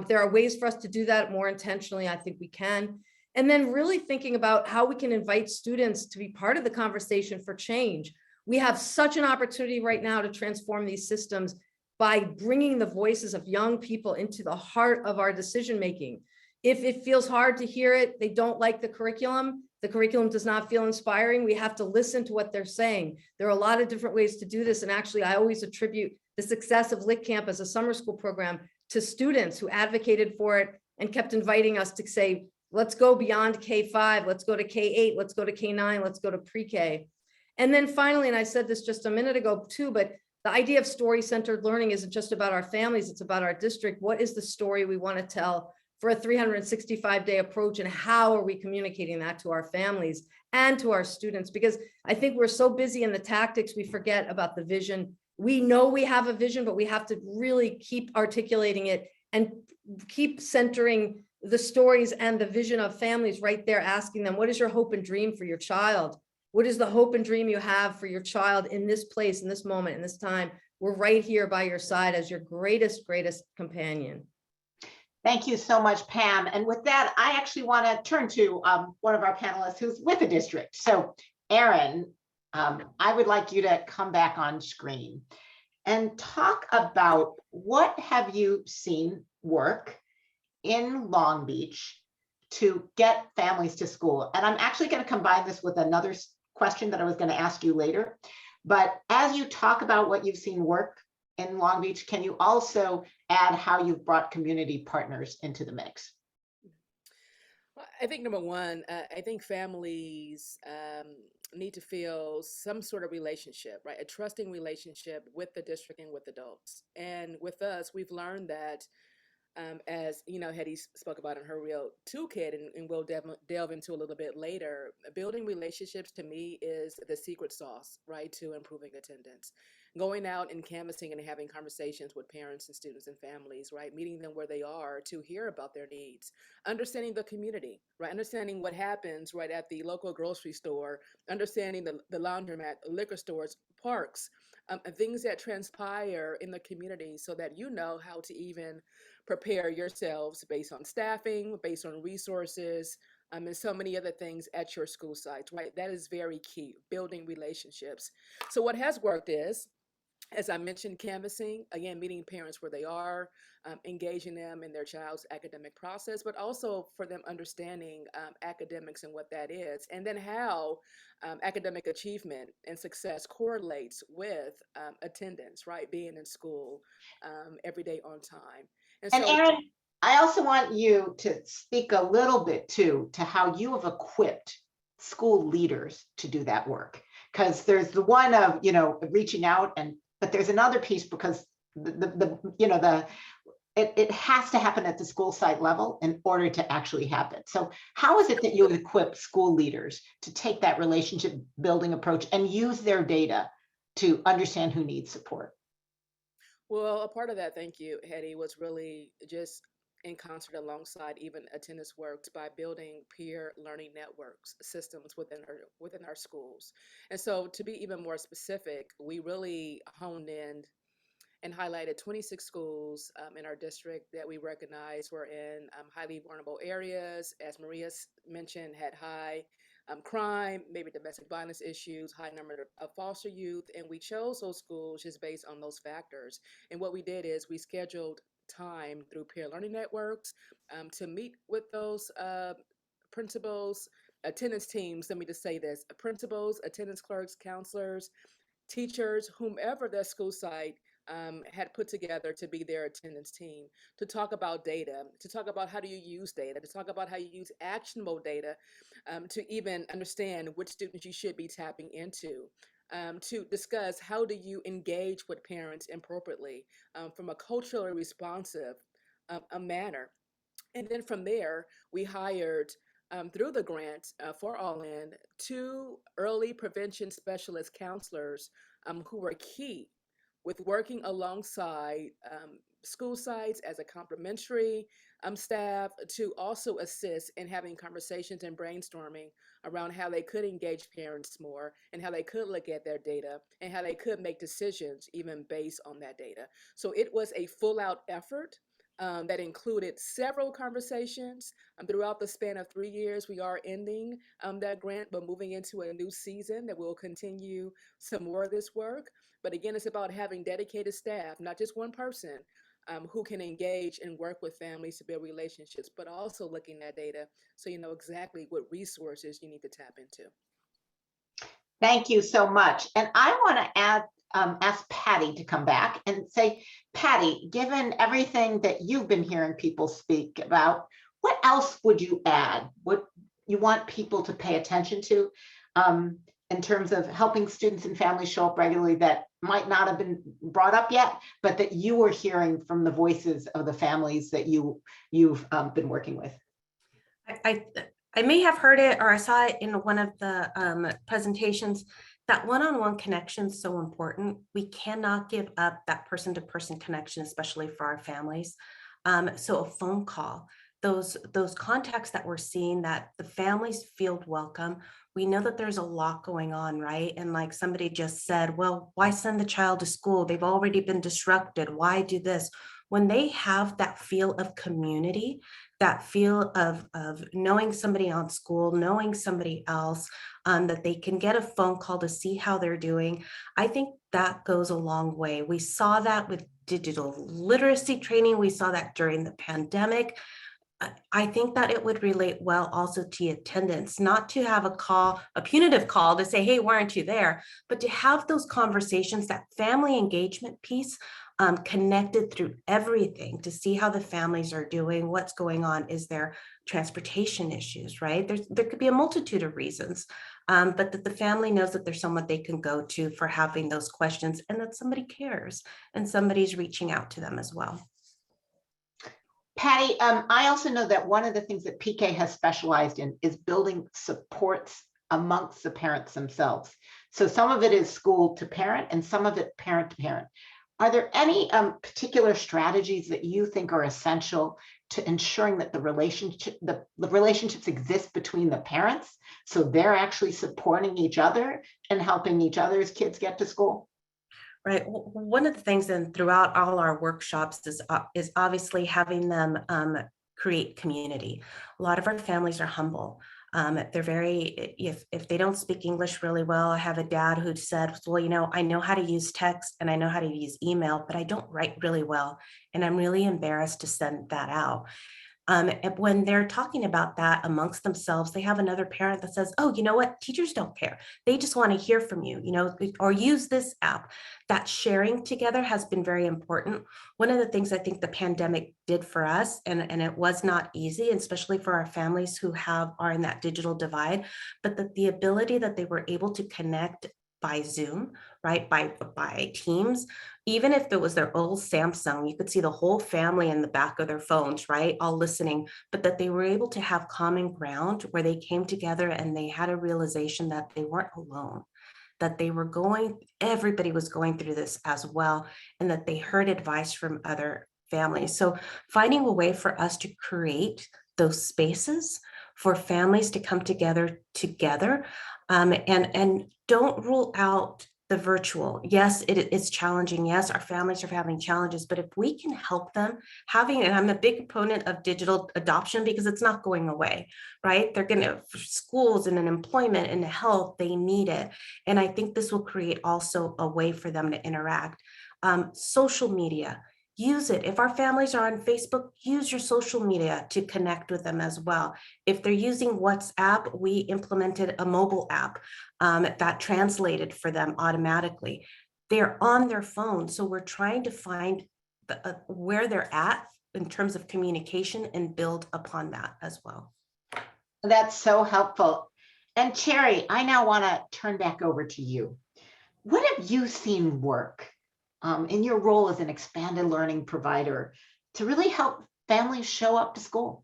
[SPEAKER 8] There are ways for us to do that more intentionally. I think we can. And then really thinking about how we can invite students to be part of the conversation for change. We have such an opportunity right now to transform these systems by bringing the voices of young people into the heart of our decision-making. If it feels hard to hear it, they don't like the curriculum does not feel inspiring, we have to listen to what they're saying. There are a lot of different ways to do this. And actually, I always attribute the success of Lit Camp as a summer school program to students who advocated for it and kept inviting us to say, let's go beyond K-5, let's go to K-8, let's go to K-9, let's go to pre-K. And then finally, and I said this just a minute ago too, but the idea of story-centered learning isn't just about our families, it's about our district. What is the story we want to tell for a 365-day approach, and how are we communicating that to our families and to our students? Because I think we're so busy in the tactics, we forget about the vision. We know we have a vision, but we have to really keep articulating it and keep centering the stories and the vision of families right there, asking them, what is your hope and dream for your child? What is the hope and dream you have for your child in this place, in this moment, in this time? We're right here by your side as your greatest companion.
[SPEAKER 3] Thank you so much, Pam. And with that, I actually want to turn to one of our panelists who's with the district. So Erin, I would like you to come back on screen and talk about what have you seen work in Long Beach to get families to school. And I'm actually going to combine this with another question that I was going to ask you later. But as you talk about what you've seen work in Long Beach, can you also add how you've brought community partners into the mix?
[SPEAKER 5] I think number one, I think families need to feel some sort of relationship, right? A trusting relationship with the district and with adults. And with us, we've learned that as you know, Hetty spoke about in her R.E.A.L toolkit, and we'll delve into a little bit later, building relationships to me is the secret sauce, right, to improving attendance. Going out and canvassing and having conversations with parents and students and families, right, meeting them where they are to hear about their needs, understanding the community, right, understanding what happens right at the local grocery store, understanding the laundromat, liquor stores, parks, things that transpire in the community so that you know how to even prepare yourselves based on staffing, based on resources, and so many other things at your school sites, right? That is very key, building relationships. So what has worked is, as I mentioned, canvassing, again, meeting parents where they are, engaging them in their child's academic process, but also for them understanding academics and what that is, and then how academic achievement and success correlates with attendance, right? Being in school every day on time.
[SPEAKER 3] And Erin, I also want you to speak a little bit too to how you have equipped school leaders to do that work. Because there's the one of, you know, reaching out, but there's another piece because it has to happen at the school site level in order to actually happen. So how is it that you equip school leaders to take that relationship building approach and use their data to understand who needs support?
[SPEAKER 5] Well, a part of that, thank you, Hetty, was really just in concert alongside even attendance works by building peer learning networks, systems within our schools. And so to be even more specific, we really honed in and highlighted 26 schools in our district that we recognize were in highly vulnerable areas, as Maria mentioned, had high crime, maybe domestic violence issues, high number of foster youth, and we chose those schools just based on those factors. And what we did is we scheduled time through peer learning networks to meet with those principals, attendance teams, let me just say this, principals, attendance clerks, counselors, teachers, whomever their school site had put together to be their attendance team, to talk about data, to talk about how do you use data, to talk about how you use actionable data to even understand which students you should be tapping into, to discuss how do you engage with parents appropriately from a culturally responsive a manner. And then from there, we hired through the grant for R.E.A.L, 2 early prevention specialist counselors who were key with working alongside school sites as a complementary staff to also assist in having conversations and brainstorming around how they could engage parents more and how they could look at their data and how they could make decisions even based on that data. So it was a full out effort that included several conversations throughout the span of 3 years. We are ending that grant, but moving into a new season that will continue some more of this work. But again, it's about having dedicated staff, not just one person, who can engage and work with families to build relationships, but also looking at data so you know exactly what resources you need to tap into.
[SPEAKER 3] Thank you so much. And I want to ask Patty to come back and say, Patty, given everything that you've been hearing people speak about, what else would you add? What you want people to pay attention to in terms of helping students and families show up regularly that might not have been brought up yet, but that you are hearing from the voices of the families that you've been working with?
[SPEAKER 4] I may have heard it or I saw it in one of the presentations. That one-on-one connection is so important. We cannot give up that person-to-person connection, especially for our families. So a phone call, those contacts that we're seeing, that the families feel welcome. We know that there's a lot going on, right? And like somebody just said, well, why send the child to school? They've already been disrupted. Why do this? When they have that feel of community, that feel of knowing somebody on school, knowing somebody else, that they can get a phone call to see how they're doing, I think that goes a long way. We saw that with digital literacy training. We saw that during the pandemic. I think that it would relate well also to attendance, not to have a call, a punitive call to say, hey, why aren't you there? But to have those conversations, that family engagement piece, connected through everything to see how the families are doing, what's going on. Is there transportation issues, right? There could be a multitude of reasons, but that the family knows that there's someone they can go to for having those questions and that somebody cares and somebody's reaching out to them as well.
[SPEAKER 3] Patty, I also know that one of the things that PK has specialized in is building supports amongst the parents themselves. So some of it is school to parent and some of it parent to parent. Are there any particular strategies that you think are essential to ensuring that the relationships exist between the parents, so they're actually supporting each other and helping each other's kids get to school?
[SPEAKER 4] Right. One of the things, and throughout all our workshops, is obviously having them create community. A lot of our families are humble. They're very, if they don't speak English really well. I have a dad who said, well, you know, I know how to use text and I know how to use email, but I don't write really well. And I'm really embarrassed to send that out. And when they're talking about that amongst themselves, they have another parent that says, oh, you know what? Teachers don't care. They just want to hear from you, you know, or use this app. That sharing together has been very important. One of the things I think the pandemic did for us, and it was not easy, especially for our families who are in that digital divide, but that the ability that they were able to connect by Zoom, right, by Teams, even if it was their old Samsung, you could see the whole family in the back of their phones, right, all listening, but that they were able to have common ground where they came together and they had a realization that they weren't alone, that everybody was going through this as well, and that they heard advice from other families. So finding a way for us to create those spaces for families to come together, and don't rule out the virtual. Yes, it's challenging. Yes, our families are having challenges, but if we can help them and I'm a big proponent of digital adoption because it's not going away, right? They're going to, schools and in employment and health, they need it. And I think this will create also a way for them to interact. Social media. Use it. If our families are on Facebook, use your social media to connect with them as well. If they're using WhatsApp, we implemented a mobile app that translated for them automatically. They're on their phone. So we're trying to find where they're at in terms of communication and build upon that as well.
[SPEAKER 3] That's so helpful. And Cherry, I now want to turn back over to you. What have you seen work in your role as an expanded learning provider to really help families show up to school?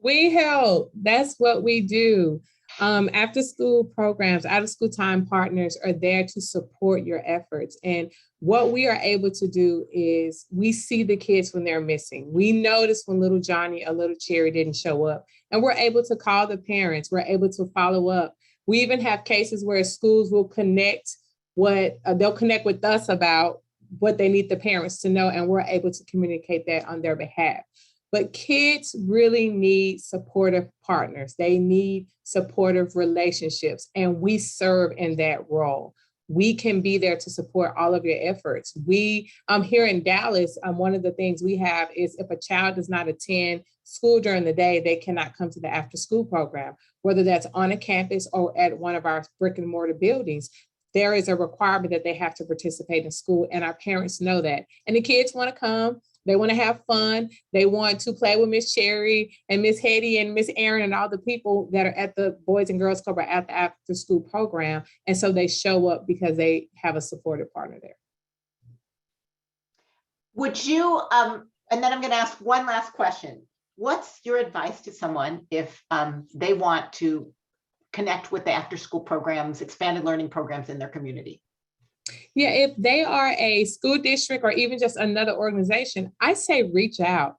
[SPEAKER 7] We help. That's what we do. After school programs, out of school time partners are there to support your efforts. And what we are able to do is we see the kids when they're missing. We notice when little Johnny or little Cherry didn't show up, and we're able to call the parents. We're able to follow up. We even have cases where schools will connect they'll connect with us about what they need the parents to know, and we're able to communicate that on their behalf. But kids really need supportive partners. They need supportive relationships, and we serve in that role. We can be there to support all of your efforts. We here in Dallas, one of the things we have is if a child does not attend school during the day, they cannot come to the after school program, whether that's on a campus or at one of our brick and mortar buildings. There is a requirement that they have to participate in school, and our parents know that. And the kids want to come. They want to have fun. They want to play with Miss Cherry and Miss Hetty and Miss Aaron and all the people that are at the Boys and Girls Club or at the after school program. And so they show up because they have a supportive partner there.
[SPEAKER 3] Would you, and then I'm going to ask one last question. What's your advice to someone if they want to connect with the after school programs, expanded learning programs in their community?
[SPEAKER 7] Yeah, if they are a school district or even just another organization, I say reach out.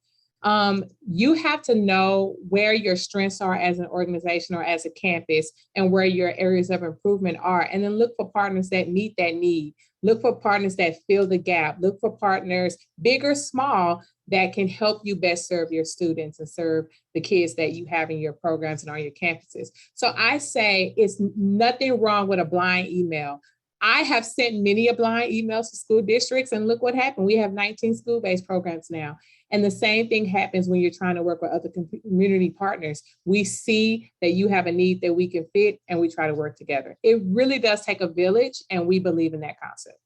[SPEAKER 7] You have to know where your strengths are as an organization or as a campus and where your areas of improvement are. And then look for partners that meet that need. Look for partners that fill the gap. Look for partners, big or small, that can help you best serve your students and serve the kids that you have in your programs and on your campuses. So I say it's nothing wrong with a blind email. I have sent many a blind emails to school districts, and look what happened. We have 19 school-based programs now. And the same thing happens when you're trying to work with other community partners. We see that you have a need that we can fit, and we try to work together. It really does take a village, and we believe in that concept.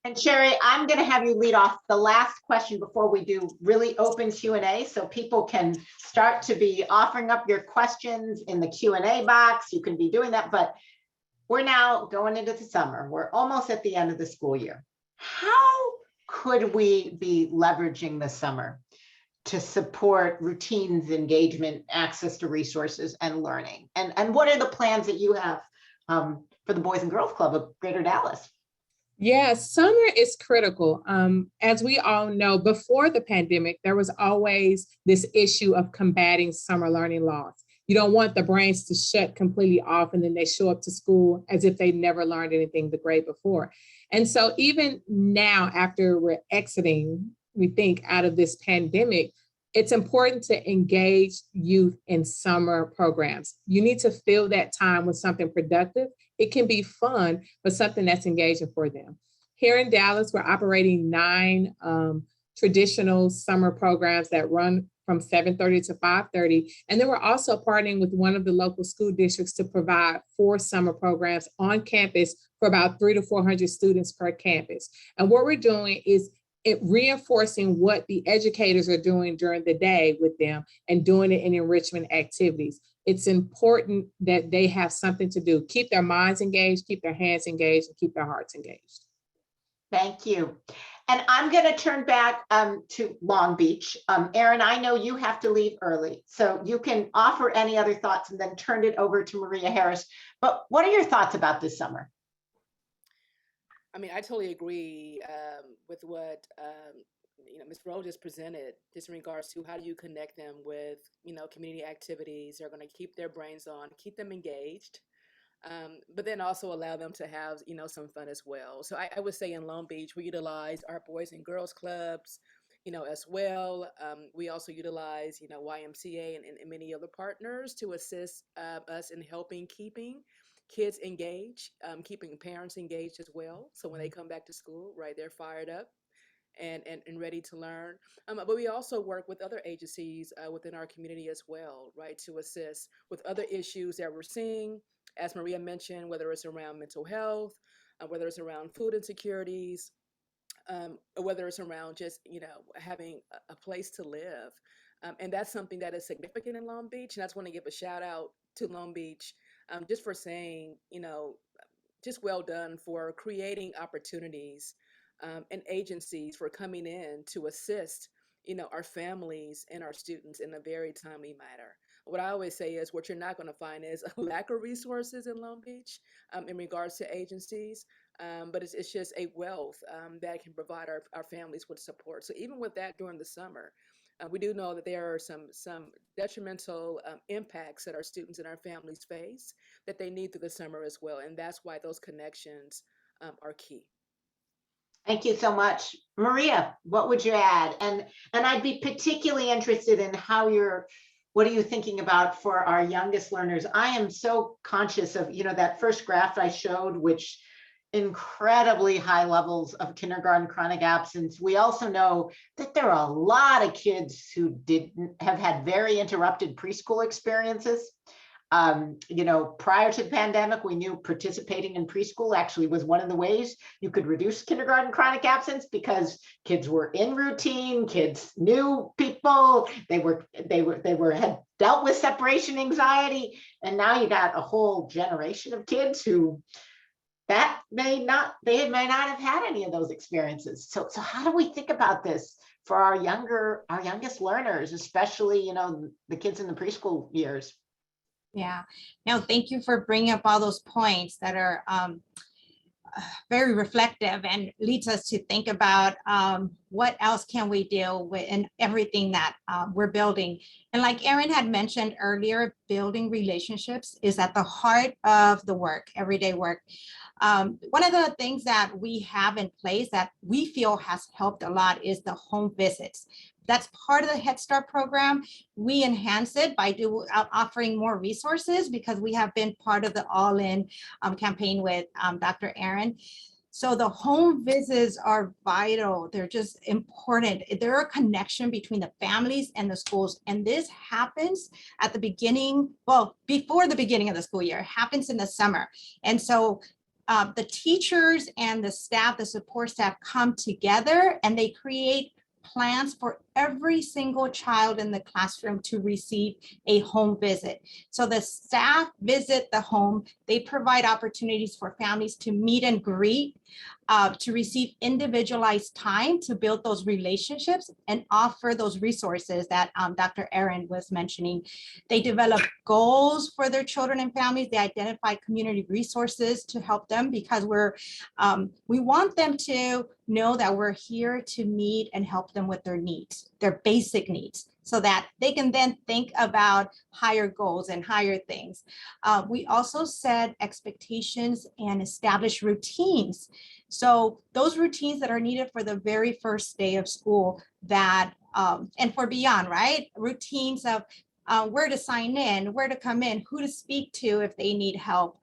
[SPEAKER 3] And Sherry, I'm going to have you lead off the last question before we do really open Q&A, so people can start to be offering up your questions in the Q&A box. You can be doing that, but we're now going into the summer. We're almost at the end of the school year. How could we be leveraging the summer to support routines, engagement, access to resources, and learning? And what are the plans that you have for the Boys and Girls Club of Greater Dallas?
[SPEAKER 7] Yeah, summer is critical. As we all know, before the pandemic, there was always this issue of combating summer learning loss. You don't want the brains to shut completely off and then they show up to school as if they never learned anything the grade before. And so even now, after we're exiting, we think, out of this pandemic, it's important to engage youth in summer programs. You need to fill that time with something productive. It can be fun, but something that's engaging for them. Here in Dallas, we're operating 9 traditional summer programs that run from 7:30 to 5:30. And then we're also partnering with one of the local school districts to provide 4 summer programs on campus for about 300 to 400 students per campus. And what we're doing is reinforcing what the educators are doing during the day with them and doing it in enrichment activities. It's important that they have something to do. Keep their minds engaged, keep their hands engaged, and keep their hearts engaged.
[SPEAKER 3] Thank you. And I'm going to turn back to Long Beach. Erin, I know you have to leave early, so you can offer any other thoughts and then turn it over to Maria Harris. But what are your thoughts about this summer?
[SPEAKER 5] I mean, I totally agree with what Ms. Rowe just presented, just in regards to how do you connect them with community activities that are going to keep their brains on, keep them engaged, but then also allow them to have some fun as well. So I would say in Long Beach we utilize our Boys and Girls Clubs, as well. We also utilize YMCA and many other partners to assist us in helping keeping kids engaged, keeping parents engaged as well. So when they come back to school, right, they're fired up and ready to learn. But we also work with other agencies within our community as well, right, to assist with other issues that we're seeing, as Maria mentioned, whether it's around mental health, whether it's around food insecurities, or whether it's around just, having a place to live. And that's something that is significant in Long Beach. And I just want to give a shout out to Long Beach just for saying, just well done for creating opportunities and agencies for coming in to assist, our families and our students in a very timely manner. What I always say is what you're not going to find is a lack of resources in Long Beach in regards to agencies, but it's just a wealth that can provide our families with support. So even with that during the summer, we do know that there are some detrimental impacts that our students and our families face that they need through the summer as well. And that's why those connections are key.
[SPEAKER 3] Thank you so much. Maria, what would you add? And I'd be particularly interested in what are you thinking about for our youngest learners? I am so conscious of, that first graph I showed, which incredibly high levels of kindergarten chronic absence. We also know that there are a lot of kids who have had very interrupted preschool experiences. Prior to the pandemic, we knew participating in preschool actually was one of the ways you could reduce kindergarten chronic absence, because kids were in routine, kids knew people, they had dealt with separation anxiety, and now you got a whole generation of kids who may not have had any of those experiences. So how do we think about this for our youngest learners, especially the kids in the preschool years?
[SPEAKER 6] Yeah, no, thank you for bringing up all those points that are very reflective and leads us to think about what else can we do with in everything that we're building. And like Erin had mentioned earlier, building relationships is at the heart of the work, everyday work. One of the things that we have in place that we feel has helped a lot is the home visits. That's part of the Head Start program. We enhance it by offering more resources because we have been part of the All-In campaign with Dr. Aaron. So the home visits are vital. They're just important. They're a connection between the families and the schools. And this happens at the beginning, before the beginning of the school year. It happens in the summer. And so the teachers and the staff, the support staff come together and they create plans for every single child in the classroom to receive a home visit. So the staff visit the home, they provide opportunities for families to meet and greet, to receive individualized time to build those relationships and offer those resources that Dr. Aaron was mentioning. They develop goals for their children and families. They identify community resources to help them because we want them to know that we're here to meet and help them with their needs, their basic needs, so that they can then think about higher goals and higher things. We also set expectations and establish routines. So those routines that are needed for the very first day of school that, and for beyond, right? Routines of where to sign in, where to come in, who to speak to if they need help,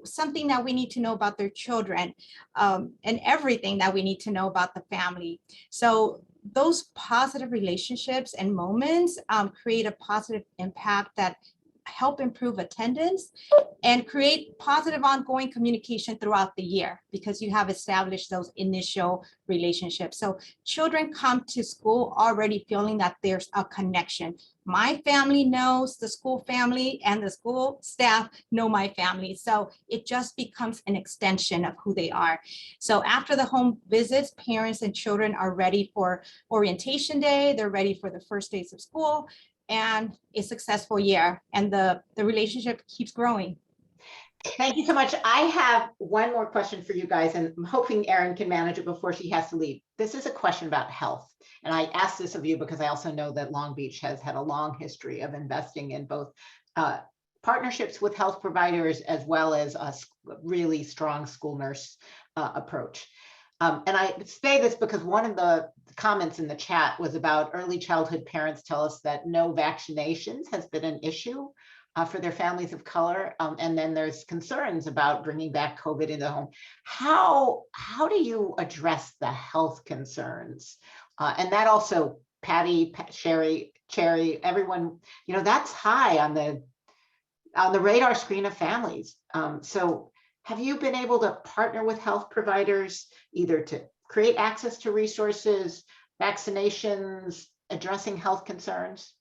[SPEAKER 6] something that we need to know about their children, and everything that we need to know about the family. So those positive relationships and moments create a positive impact that help improve attendance and create positive ongoing communication throughout the year because you have established those initial relationships. So children come to school already feeling that there's a connection. My family knows the school family and the school staff know my family. So it just becomes an extension of who they are. So after the home visits, parents and children are ready for orientation day. They're ready for the first days of school and a successful year. And the relationship keeps growing.
[SPEAKER 3] Thank you so much. I have one more question for you guys, and I'm hoping Erin can manage it before she has to leave. This is a question about health. And I ask this of you because I also know that Long Beach has had a long history of investing in both partnerships with health providers as well as a really strong school nurse approach. And I say this because one of the comments in the chat was about early childhood parents tell us that no vaccinations has been an issue for their families of color. And then there's concerns about bringing back COVID into the home. How do you address the health concerns? And that also, Patty, Sherry, Cherry, everyone, that's high on the radar screen of families. So have you been able to partner with health providers either to create access to resources, vaccinations, addressing health concerns?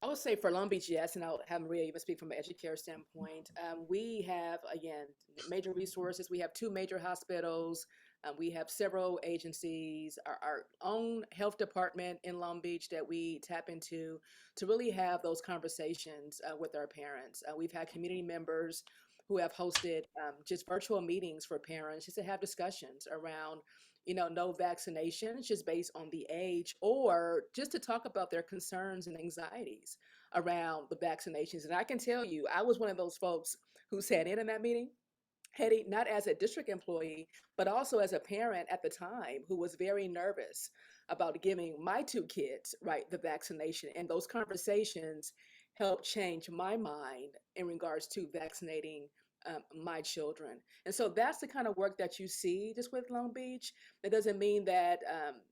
[SPEAKER 5] I would say for Long Beach, yes, and I'll have Maria even speak from an educator standpoint. We have, again, major resources. We have 2 major hospitals We have several agencies, our own health department in Long Beach that we tap into to really have those conversations with our parents. We've had community members who have hosted just virtual meetings for parents just to have discussions around, no vaccinations just based on the age, or just to talk about their concerns and anxieties around the vaccinations. And I can tell you, I was one of those folks who sat in on that meeting, Hetty, not as a district employee, but also as a parent at the time who was very nervous about giving my two kids, right, the vaccination. And those conversations helped change my mind in regards to vaccinating my children. And so that's the kind of work that you see just with Long Beach. That doesn't mean that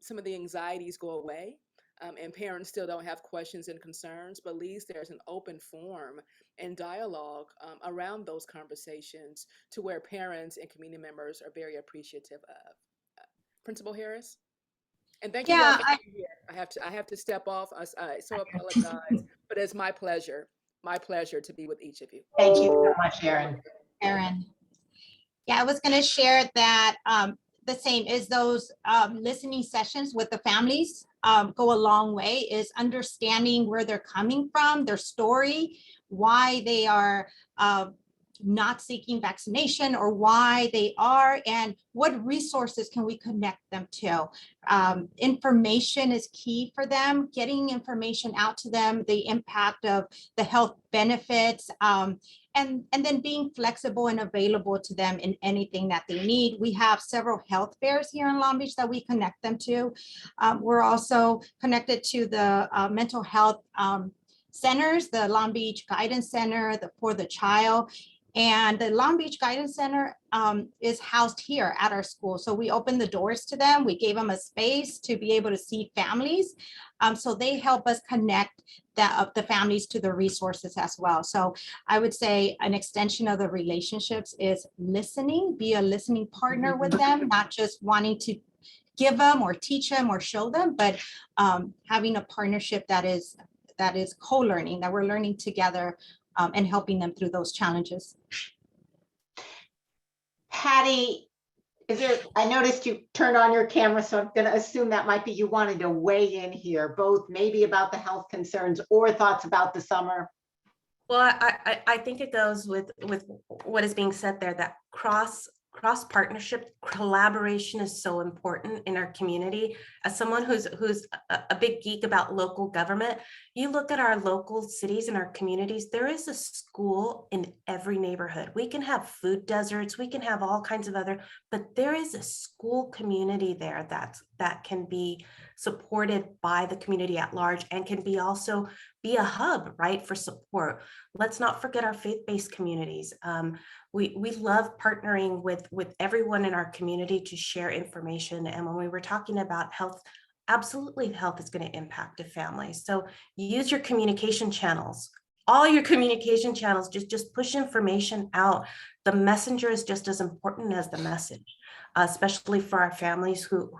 [SPEAKER 5] some of the anxieties go away. And parents still don't have questions and concerns, but at least there's an open forum and dialogue around those conversations to where parents and community members are very appreciative of. Principal Harris? And thank you all for being here. I have to step off. I so apologize, but it's my pleasure to be with each of you.
[SPEAKER 3] Thank you so much, Erin.
[SPEAKER 6] Yeah, I was going to share that the same is those listening sessions with the families go a long way, is understanding where they're coming from, their story, why they are not seeking vaccination or why they are, and what resources can we connect them to. Information is key for them, getting information out to them, the impact of the health benefits, and then being flexible and available to them in anything that they need. We have several health fairs here in Long Beach that we connect them to. We're also connected to the mental health centers, the Long Beach Guidance Center for the Child. And the Long Beach Guidance Center is housed here at our school. So we opened the doors to them. We gave them a space to be able to see families. So they help us connect the families to the resources as well. So I would say an extension of the relationships is listening, be a listening partner with them, not just wanting to give them or teach them or show them, but having a partnership that is co-learning, that we're learning together and helping them through those challenges.
[SPEAKER 3] Patty, I noticed you turned on your camera, so I'm going to assume that might be you wanted to weigh in here, both maybe about the health concerns or thoughts about the summer.
[SPEAKER 4] Well, I think it goes with what is being said there, that cross partnership collaboration is so important in our community. As someone who's a big geek about local government, you look at our local cities and our communities, there is a school in every neighborhood. We can have food deserts, we can have all kinds of other, but there is a school community there that can be supported by the community at large and can be also be a hub, right, for support. Let's not forget our faith-based communities. We love partnering with everyone in our community to share information. And when we were talking about health, absolutely health is going to impact a family. So use your communication channels, all your communication channels, just push information out. The messenger is just as important as the message, especially for our families who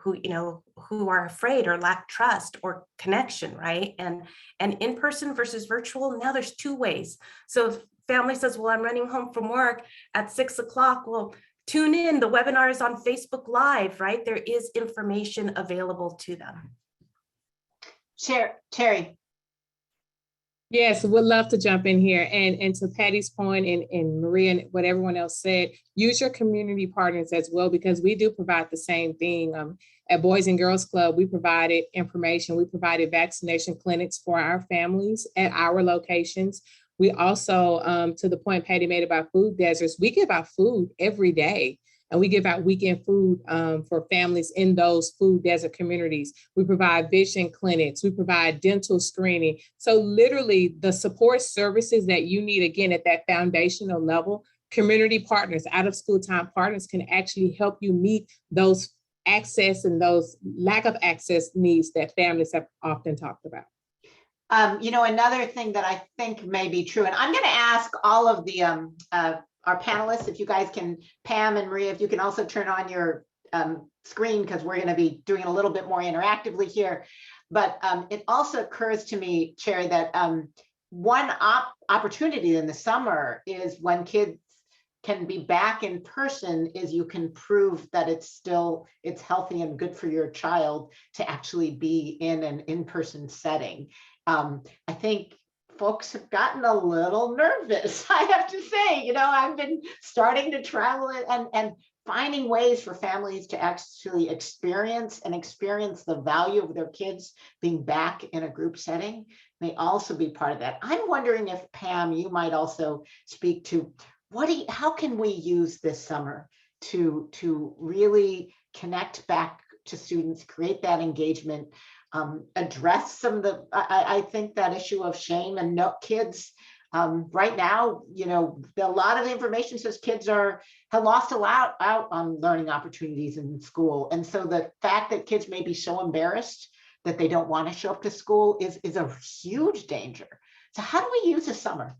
[SPEAKER 4] are afraid or lack trust or connection, right? And in-person versus virtual, now there's two ways. So if family says, well, I'm running home from work at 6 o'clock, well, tune in, the webinar is on Facebook Live, right? There is information available to them.
[SPEAKER 3] Terry.
[SPEAKER 7] Yes, would love to jump in here. And to Patty's point and Maria and what everyone else said, use your community partners as well, because we do provide the same thing. At Boys and Girls Club, we provided information. We provided vaccination clinics for our families at our locations. We also, to the point Patty made about food deserts, we give out food every day. And we give out weekend food for families in those food desert communities. We provide vision clinics. We provide dental screening. So literally the support services that you need, again, at that foundational level, community partners, out of school time partners can actually help you meet those access and those lack of access needs that families have often talked about.
[SPEAKER 3] Another thing that I think may be true, and I'm going to ask all of the our panelists, if you guys can, Pam and Maria, if you can also turn on your screen, because we're going to be doing it a little bit more interactively here. But it also occurs to me, Cherry, that one opportunity in the summer is when kids can be back in person is you can prove that it's healthy and good for your child to actually be in an in-person setting. I think folks have gotten a little nervous, I have to say. I've been starting to travel and finding ways for families to actually experience the value of their kids being back in a group setting may also be part of that. I'm wondering if, Pam, you might also speak to how can we use this summer to really connect back to students, create that engagement, address some of I think that issue of shame and kids. Right now, a lot of the information says kids have lost a lot out on learning opportunities in school. And so the fact that kids may be so embarrassed that they don't want to show up to school is a huge danger. So how do we use the summer?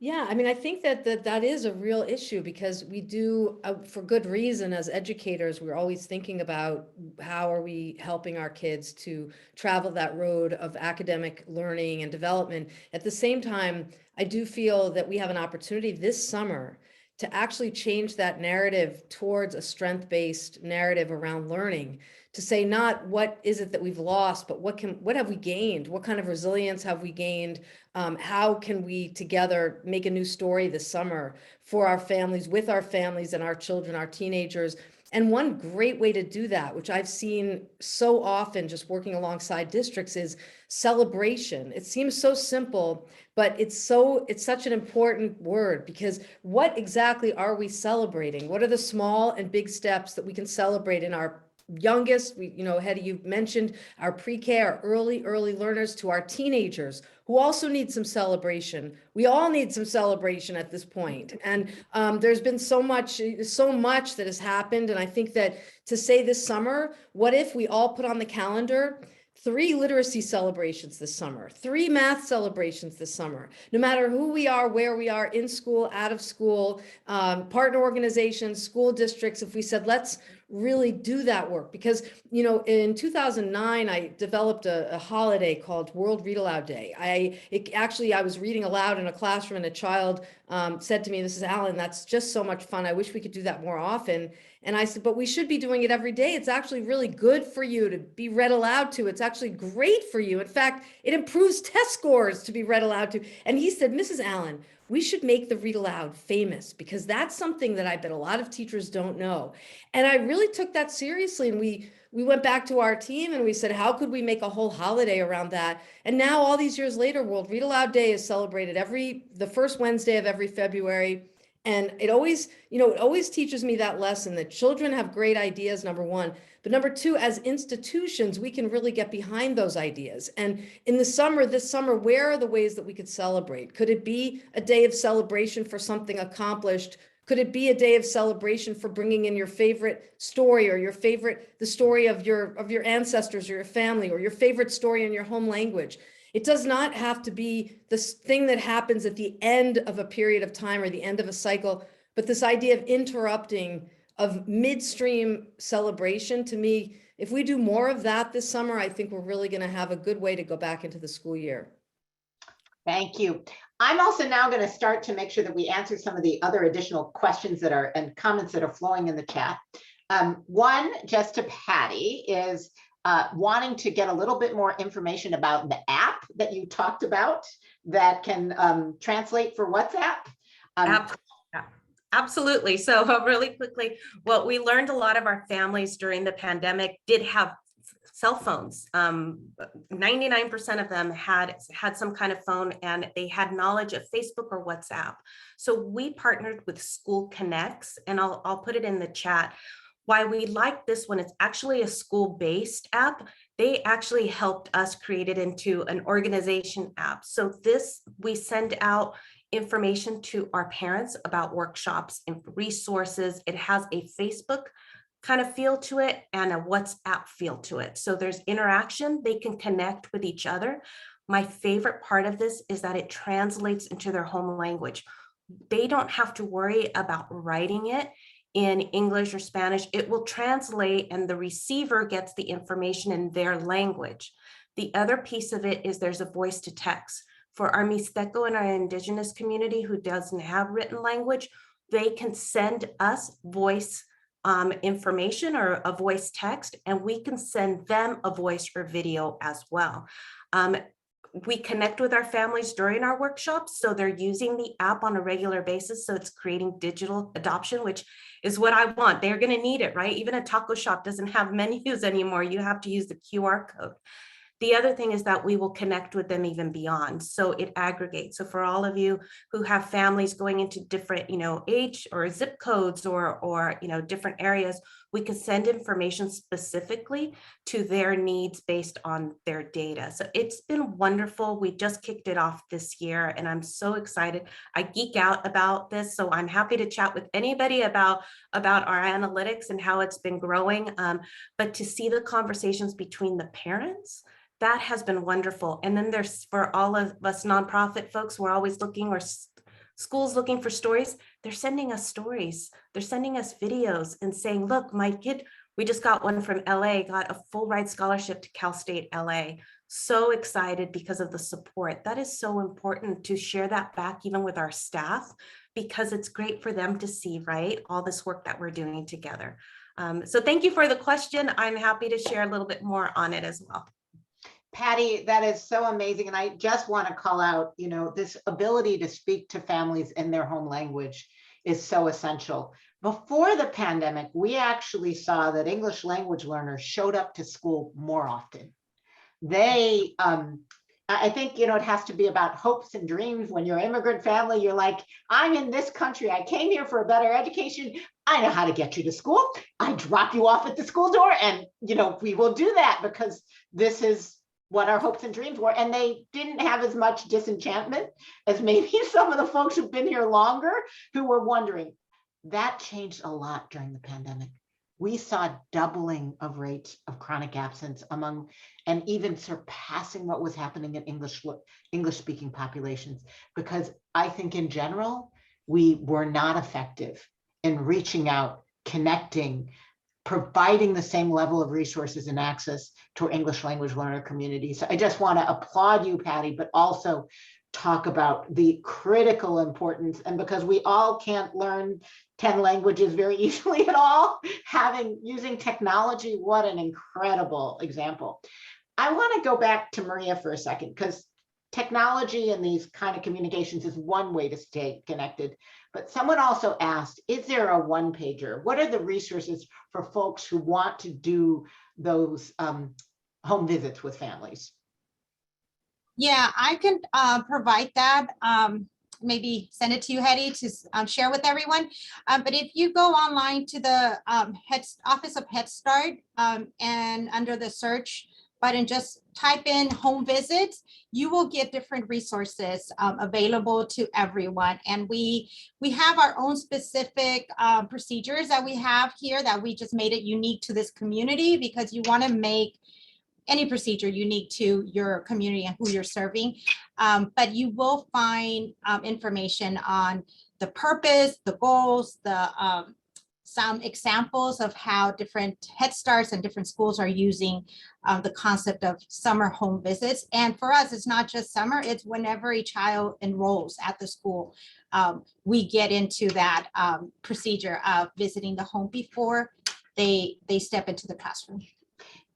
[SPEAKER 8] Yeah, I mean, I think that is a real issue because we do, for good reason, as educators, we're always thinking about how are we helping our kids to travel that road of academic learning and development. At the same time, I do feel that we have an opportunity this summer to actually change that narrative towards a strength-based narrative around learning, to say not what is it that we've lost, but what have we gained? What kind of resilience have we gained? How can we together make a new story this summer for our families, with our families and our children, our teenagers? And one great way to do that, which I've seen so often just working alongside districts, is celebration. It seems so simple, but it's such an important word, because what exactly are we celebrating? What are the small and big steps that we can celebrate in our youngest? Hetty, you mentioned our pre-K, our early learners, to our teenagers who also need some celebration. We all need some celebration at this point. And there's been so much that has happened. And I think that to say this summer, what if we all put on the calendar 3 literacy celebrations this summer, 3 math celebrations this summer, no matter who we are, where we are, in school, out of school, partner organizations, school districts. If we said, let's really do that work, because in 2009 I developed a holiday called World Read-Aloud Day. I was reading aloud in a classroom, and a child said to me, "Mrs. Allen, that's just so much fun. I wish we could do that more often." And I said, "But we should be doing it every day. It's actually really good for you to be read aloud to. It's actually great for you. In fact, it improves test scores to be read aloud to." And he said, "Mrs. Allen, we should make the read aloud famous, because that's something that I bet a lot of teachers don't know." And I really took that seriously. And we went back to our team and we said, how could we make a whole holiday around that? And now, all these years later, World Read Aloud Day is celebrated the first Wednesday of every February. And it always teaches me that lesson, that children have great ideas, number one. But number two, as institutions, we can really get behind those ideas. And in this summer, where are the ways that we could celebrate? Could it be a day of celebration for something accomplished? Could it be a day of celebration for bringing in your favorite story, or the story of your ancestors or your family, or your favorite story in your home language? It does not have to be this thing that happens at the end of a period of time or the end of a cycle, but this idea of interrupting, of midstream celebration. To me, if we do more of that this summer, I think we're really going to have a good way to go back into the school year.
[SPEAKER 3] Thank you. I'm also now going to start to make sure that we answer some of the other additional questions and comments that are flowing in the chat. One, just to Patty, is wanting to get a little bit more information about the app that you talked about that can translate for WhatsApp.
[SPEAKER 4] Absolutely. So really quickly, well, we learned a lot of our families during the pandemic did have cell phones. 99% of them had some kind of phone, and they had knowledge of Facebook or WhatsApp. So we partnered with School Connects, and I'll put it in the chat. Why we like this one, it's actually a school-based app. They actually helped us create it into an organization app. So we send out information to our parents about workshops and resources. It has a Facebook kind of feel to it and a WhatsApp feel to it. So there's interaction, they can connect with each other. My favorite part of this is that it translates into their home language. They don't have to worry about writing it in English or Spanish. It will translate, and the receiver gets the information in their language. The other piece of it is there's a voice to text. For our Mixteco and our indigenous community who doesn't have written language, they can send us voice information or a voice text, and we can send them a voice or video as well. We connect with our families during our workshops, so they're using the app on a regular basis. So it's creating digital adoption, which is what I want. They're going to need it, right? Even a taco shop doesn't have menus anymore. You have to use the QR code. The other thing is that we will connect with them even beyond. So it aggregates. So for all of you who have families going into different, age or zip codes or different areas, we can send information specifically to their needs based on their data. So it's been wonderful. We just kicked it off this year and I'm so excited. I geek out about this. So I'm happy to chat with anybody about our analytics and how it's been growing. But to see the conversations between the parents, that has been wonderful. And then there's, for all of us nonprofit folks, we're always looking, or schools looking for stories. They're sending us stories. They're sending us videos and saying, look, my kid, we just got one from LA, got a full ride scholarship to Cal State LA. So excited because of the support. That is so important to share that back even with our staff, because it's great for them to see, right, all this work that we're doing together. So thank you for the question. I'm happy to share a little bit more on it as well.
[SPEAKER 3] Patty, that is so amazing. And I just want to call out, this ability to speak to families in their home language is so essential. Before the pandemic, we actually saw that English language learners showed up to school more often. They, I think, it has to be about hopes and dreams. When you're an immigrant family, you're like, I'm in this country. I came here for a better education. I know how to get you to school. I drop you off at the school door and, we will do that because this is what our hopes and dreams were. And they didn't have as much disenchantment as maybe some of the folks who've been here longer who were wondering. That changed a lot during the pandemic. We saw doubling of rates of chronic absence among, and even surpassing what was happening in English speaking populations, because I think in general, we were not effective in reaching out, connecting, providing the same level of resources and access to our English language learner community. So I just want to applaud you, Patty, but also talk about the critical importance. And because we all can't learn 10 languages very easily at all, using technology, what an incredible example. I want to go back to Maria for a second, because technology and these kind of communications is one way to stay connected. But someone also asked, is there a one-pager? What are the resources for folks who want to do those home visits with families?
[SPEAKER 6] Yeah, I can provide that. Maybe send it to you, Hetty, to share with everyone. But if you go online to the Office of Head Start and under the search button, just type in home visits, you will get different resources available to everyone. And we have our own specific procedures that we have here that we just made it unique to this community, because you want to make any procedure unique to your community and who you're serving. But you will find information on the purpose, the goals, some examples of how different Head Starts and different schools are using the concept of summer home visits. And for us, it's not just summer, it's whenever a child enrolls at the school, we get into that procedure of visiting the home before they step into the classroom.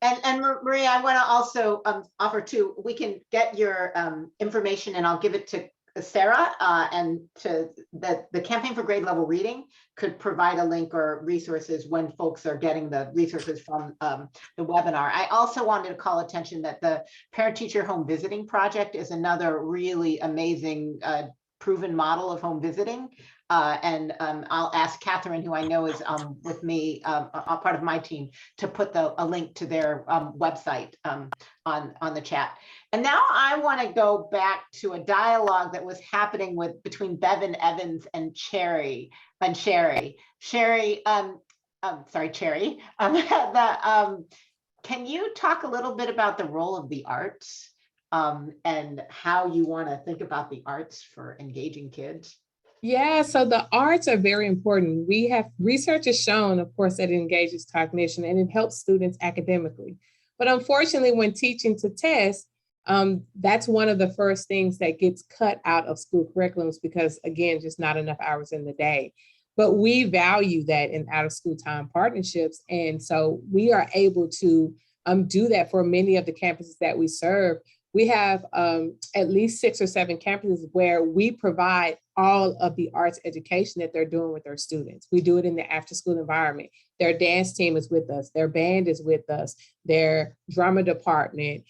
[SPEAKER 3] And Maria, I want to also offer too, we can get your information and I'll give it to Sarah and to the Campaign for Grade Level Reading could provide a link or resources when folks are getting the resources from the webinar. I also wanted to call attention that the Parent Teacher Home Visiting Project is another really amazing proven model of home visiting. I'll ask Catherine, who I know is with me, a part of my team, to put a link to their website on the chat. And now I want to go back to a dialogue that was happening between Bevan Evans and Cherry. Cherry, can you talk a little bit about the role of the arts and how you want to think about the arts for engaging kids?
[SPEAKER 7] Yeah, so the arts are very important. We have research has shown, of course, that it engages cognition and it helps students academically. But unfortunately, when teaching to test, that's one of the first things that gets cut out of school curriculums because, again, just not enough hours in the day. but we value that in out of school time partnerships. And so we are able to do that for many of the campuses that we serve. We have at least 6 or 7 campuses where we provide all of the arts education that they're doing with their students. We do it in the after school environment. Their dance team is with us. Their band is with us. Their drama department.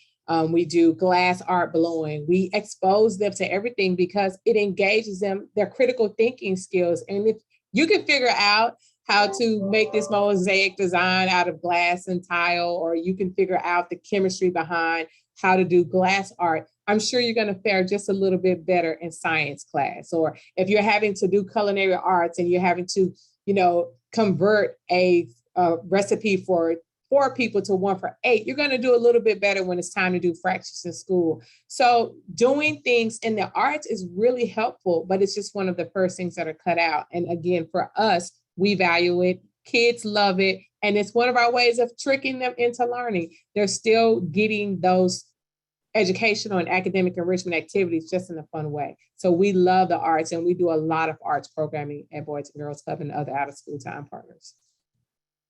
[SPEAKER 7] We do glass art blowing. We expose them to everything because it engages them, their critical thinking skills. And if you can figure out how to make this mosaic design out of glass and tile, or you can figure out the chemistry behind how to do glass art, I'm sure you're going to fare just a little bit better in science class. Or if you're having to do culinary arts and you're having to, convert a recipe for 4 people to 1 for 8, you're going to do a little bit better when it's time to do fractions in school. So doing things in the arts is really helpful, but it's just one of the first things that are cut out. And again, for us, we value it. Kids love it. And it's one of our ways of tricking them into learning. They're still getting those educational and academic enrichment activities just in a fun way. So we love the arts, and we do a lot of arts programming at Boys and Girls Club and other out of school time partners.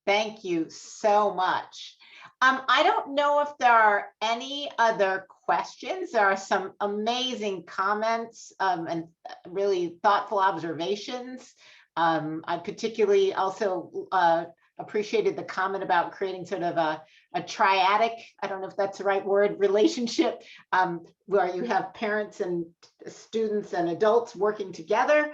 [SPEAKER 3] Thank you so much. I don't know if there are any other questions. There are some amazing comments and really thoughtful observations. I particularly also appreciated the comment about creating sort of a triadic, I don't know if that's the right word, relationship, where you have parents and students and adults working together.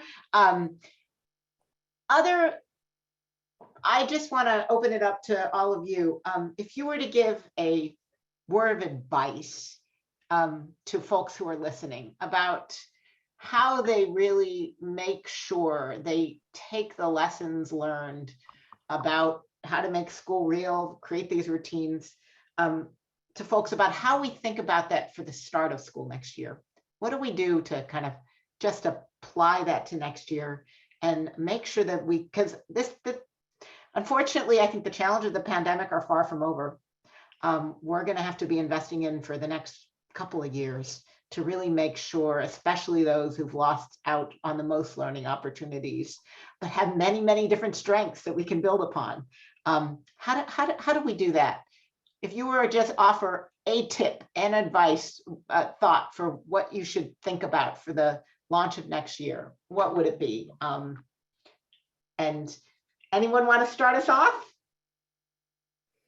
[SPEAKER 3] I just want to open it up to all of you. If you were to give a word of advice to folks who are listening about how they really make sure they take the lessons learned about how to make school real, create these routines, to folks about how we think about that for the start of school next year. What do we do to kind of just apply that to next year and make sure that because unfortunately, I think the challenges of the pandemic are far from over. We're going to have to be investing in for the next couple of years to really make sure, especially those who've lost out on the most learning opportunities, but have many, many different strengths that we can build upon. How do we do that? If you were to just offer a tip and advice, thought for what you should think about for the launch of next year, what would it be? And anyone want to start us off?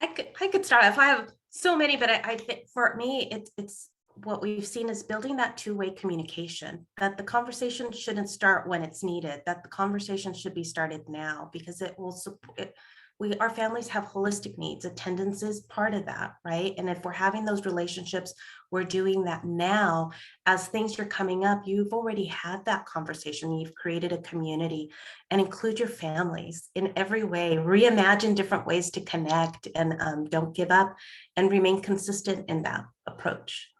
[SPEAKER 4] I could start off. I have so many, but I think for me, it's what we've seen is building that two-way communication, that the conversation shouldn't start when it's needed, that the conversation should be started now, because it will support our families have holistic needs. Attendance is part of that, right? And if we're having those relationships, we're doing that now. As things are coming up, you've already had that conversation. You've created a community, and include your families in every way. Reimagine different ways to connect, and don't give up, and remain consistent in that approach.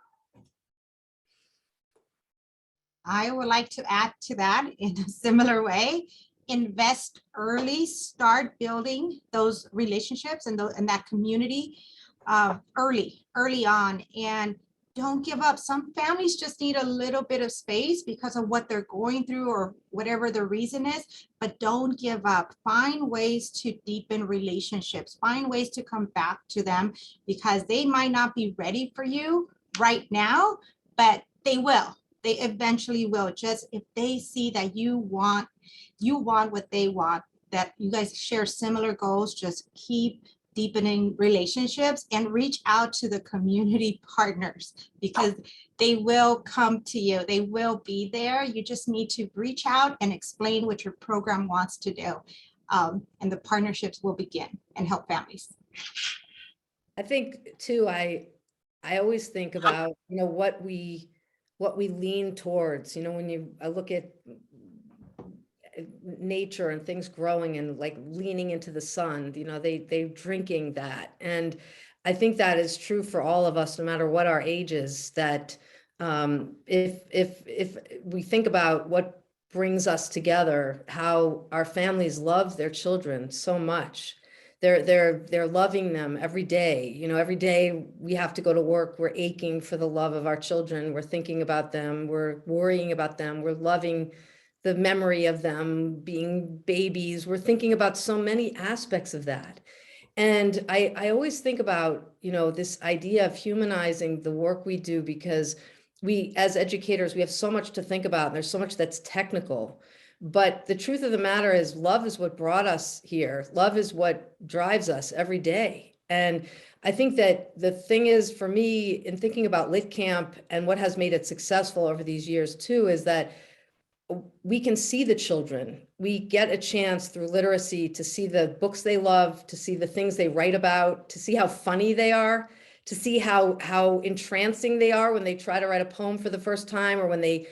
[SPEAKER 6] I would like to add to that in a similar way. Invest early, start building those relationships and that community early on, and don't give up. Some families just need a little bit of space because of what they're going through or whatever the reason is, but don't give up. Find ways to deepen relationships, find ways to come back to them, because they might not be ready for you right now, but they will. They eventually will. Just if they see that you want what they want, that you guys share similar goals, just keep deepening relationships and reach out to the community partners, because they will come to you. They will be there. You just need to reach out and explain what your program wants to do. And the partnerships will begin and help families.
[SPEAKER 8] I think too, I always think about, what we lean towards, when I look at nature and things growing and like leaning into the sun, they're drinking that. And I think that is true for all of us, no matter what our ages, that if we think about what brings us together, how our families love their children so much. They're loving them every day. Every day we have to go to work, we're aching for the love of our children. We're thinking about them, we're worrying about them, we're loving the memory of them being babies. We're thinking about so many aspects of that. And I always think about, this idea of humanizing the work we do, because we, as educators, we have so much to think about. And there's so much that's technical. But the truth of the matter is, love is what brought us here. Love is what drives us every day. And I think that the thing is, for me, in thinking about Lit Camp and what has made it successful over these years too, is that we can see the children. We get a chance through literacy to see the books they love, to see the things they write about, to see how funny they are, to see how entrancing they are when they try to write a poem for the first time, or when they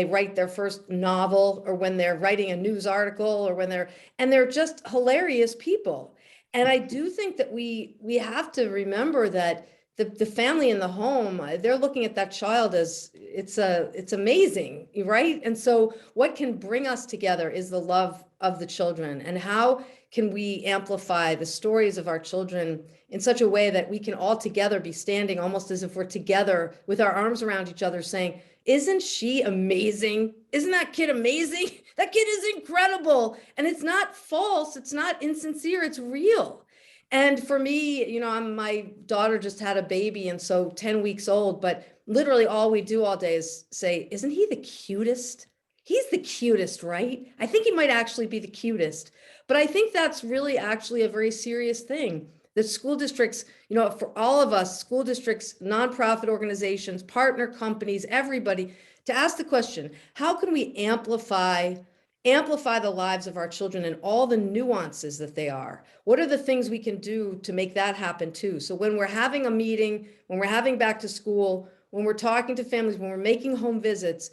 [SPEAKER 8] write their first novel, or when they're writing a news article, or when they're just hilarious people. And I do think that we have to remember that the family in the home, they're looking at that child as it's amazing, right? And so what can bring us together is the love of the children. And how can we amplify the stories of our children in such a way that we can all together be standing almost as if we're together with our arms around each other saying, isn't she amazing? Isn't that kid amazing? That kid is incredible. And it's not false. It's not insincere. It's real. And for me, my daughter just had a baby, and so 10 weeks old, but literally all we do all day is say, isn't he the cutest? He's the cutest, right? I think he might actually be the cutest. But I think that's really actually a very serious thing. That school districts, for all of us, school districts, nonprofit organizations, partner companies, everybody, to ask the question, how can we amplify the lives of our children and all the nuances that they are? What are the things we can do to make that happen too? So when we're having a meeting, when we're having back to school, when we're talking to families, when we're making home visits,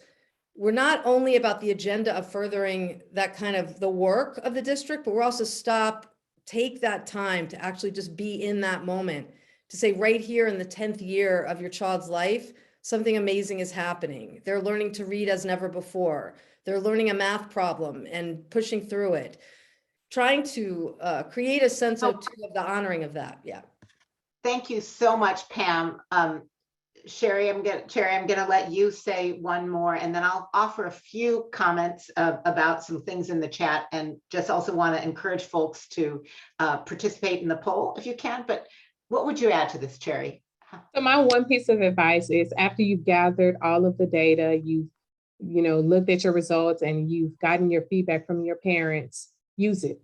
[SPEAKER 8] we're not only about the agenda of furthering that kind of the work of the district, but we're also take that time to actually just be in that moment, to say right here in the 10th year of your child's life, something amazing is happening. They're learning to read as never before. They're learning a math problem and pushing through it, trying to create a sense of the honoring of that. Yeah.
[SPEAKER 3] Thank you so much, Pam. Sherry, I'm gonna let you say one more, and then I'll offer a few comments about some things in the chat, and just also want to encourage folks to participate in the poll if you can. But what would you add to this, Sherry?
[SPEAKER 7] So my one piece of advice is, after you've gathered all of the data, you've looked at your results, and you've gotten your feedback from your parents, use it.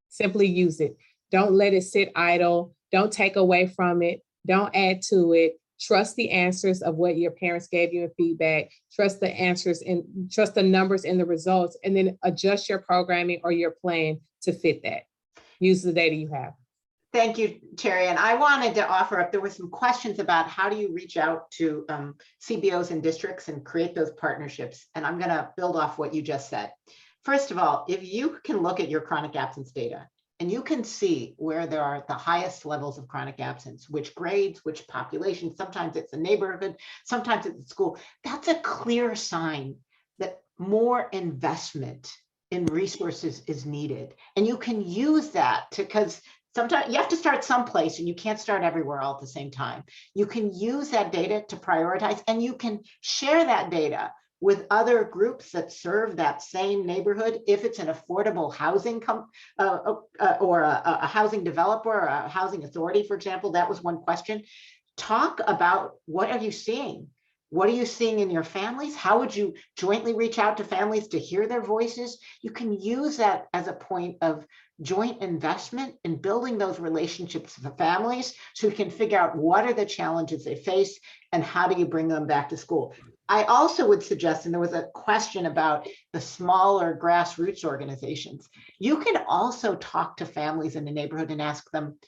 [SPEAKER 7] Simply use it. Don't let it sit idle. Don't take away from it. Don't add to it. Trust the answers of what your parents gave you in feedback. Trust the answers and trust the numbers and the results, and then adjust your programming or your plan to fit that. Use the data you have.
[SPEAKER 3] Thank you, Terry. And I wanted to offer up, there were some questions about how do you reach out to CBOs and districts and create those partnerships. And I'm going to build off what you just said. First of all, if you can look at your chronic absence data, and you can see where there are the highest levels of chronic absence, which grades, which population, sometimes it's a neighborhood, sometimes it's a school, that's a clear sign that more investment in resources is needed. And you can use that because sometimes you have to start someplace and you can't start everywhere all at the same time. You can use that data to prioritize, and you can share that data with other groups that serve that same neighborhood. If it's an affordable housing or a housing developer or a housing authority, for example, that was one question. Talk about, what are you seeing? What are you seeing in your families? How would you jointly reach out to families to hear their voices? You can use that as a point of joint investment in building those relationships with families, so you can figure out what are the challenges they face and how do you bring them back to school. I also would suggest, and there was a question about the smaller grassroots organizations, you can also talk to families in the neighborhood and ask them,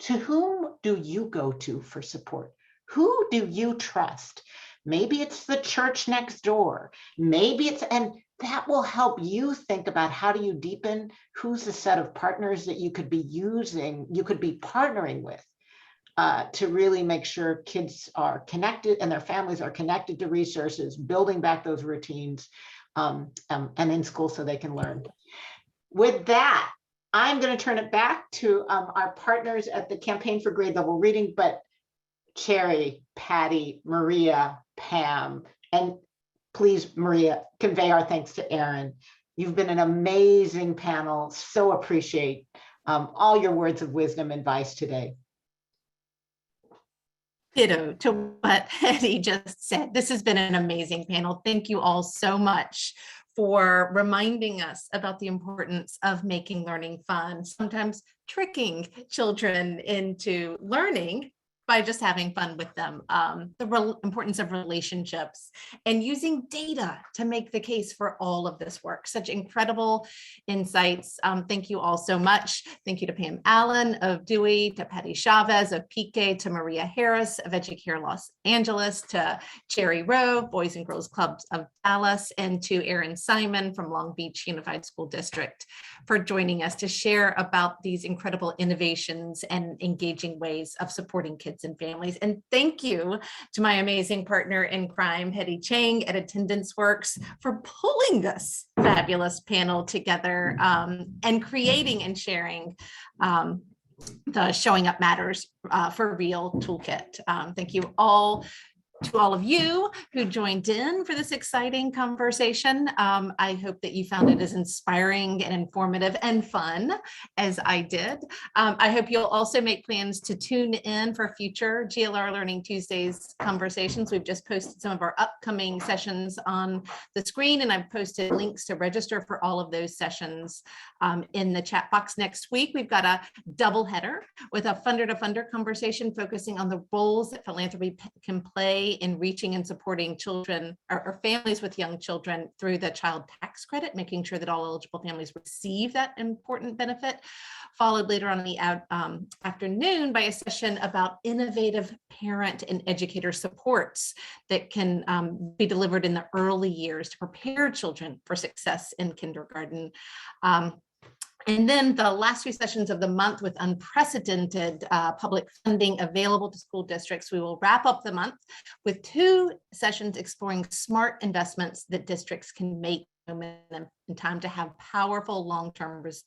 [SPEAKER 3] to whom do you go to for support? Who do you trust? Maybe it's the church next door. Maybe it's, and that will help you think about how do you deepen, who's the set of partners that you could be using, you could be partnering with to really make sure kids are connected and their families are connected to resources, building back those routines and in school so they can learn. With that, I'm going to turn it back to our partners at the Campaign for Grade Level Reading, but Cherry, Patty, Maria, Pam, and please, Maria, convey our thanks to Erin. You've been an amazing panel. So appreciate all your words of wisdom and advice today.
[SPEAKER 2] Ditto to what Hetty just said. This has been an amazing panel. Thank you all so much for reminding us about the importance of making learning fun, sometimes tricking children into learning by just having fun with them, the importance of relationships and using data to make the case for all of this work. Such incredible insights. Thank you all so much. Thank you to Pam Allen of Dewey, to Patricia Chavez of PK, to Maria Harris of Educare Los Angeles, to Cherry Rowe, Boys and Girls Clubs of Dallas, and to Erin Simon from Long Beach Unified School District for joining us to share about these incredible innovations and engaging ways of supporting kids and families. And thank you to my amazing partner in crime, Hetty Chang at Attendance Works, for pulling this fabulous panel together and creating and sharing the Showing Up Matters for R.E.A.L toolkit. Thank you all to all of you who joined in for this exciting conversation. I hope that you found it as inspiring and informative and fun as I did. I hope you'll also make plans to tune in for future GLR Learning Tuesdays conversations. We've just posted some of our upcoming sessions on the screen, and I've posted links to register for all of those sessions in the chat box. Next week, we've got a double header with a funder to funder conversation focusing on the roles that philanthropy can play in reaching and supporting children or families with young children through the child tax credit, making sure that all eligible families receive that important benefit, followed later on in the afternoon by a session about innovative parent and educator supports that can be delivered in the early years to prepare children for success in kindergarten. And then the last few sessions of the month with unprecedented public funding available to school districts. We will wrap up the month with 2 sessions exploring smart investments that districts can make in time to have powerful long-term results.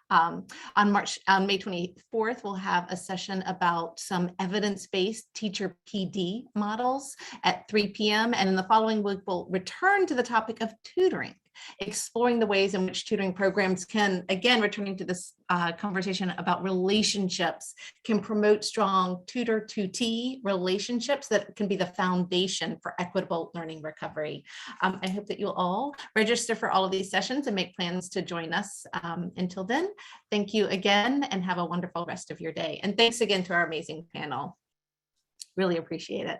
[SPEAKER 2] On May 24th, we'll have a session about some evidence-based teacher PD models at 3 p.m. And in the following week, we'll return to the topic of tutoring, exploring the ways in which tutoring programs can, again, returning to this conversation about relationships, can promote strong tutor-tutee relationships that can be the foundation for equitable learning recovery. I hope that you'll all register for all of these sessions and make plans to join us. Until then, thank you again and have a wonderful rest of your day. And thanks again to our amazing panel. Really appreciate it.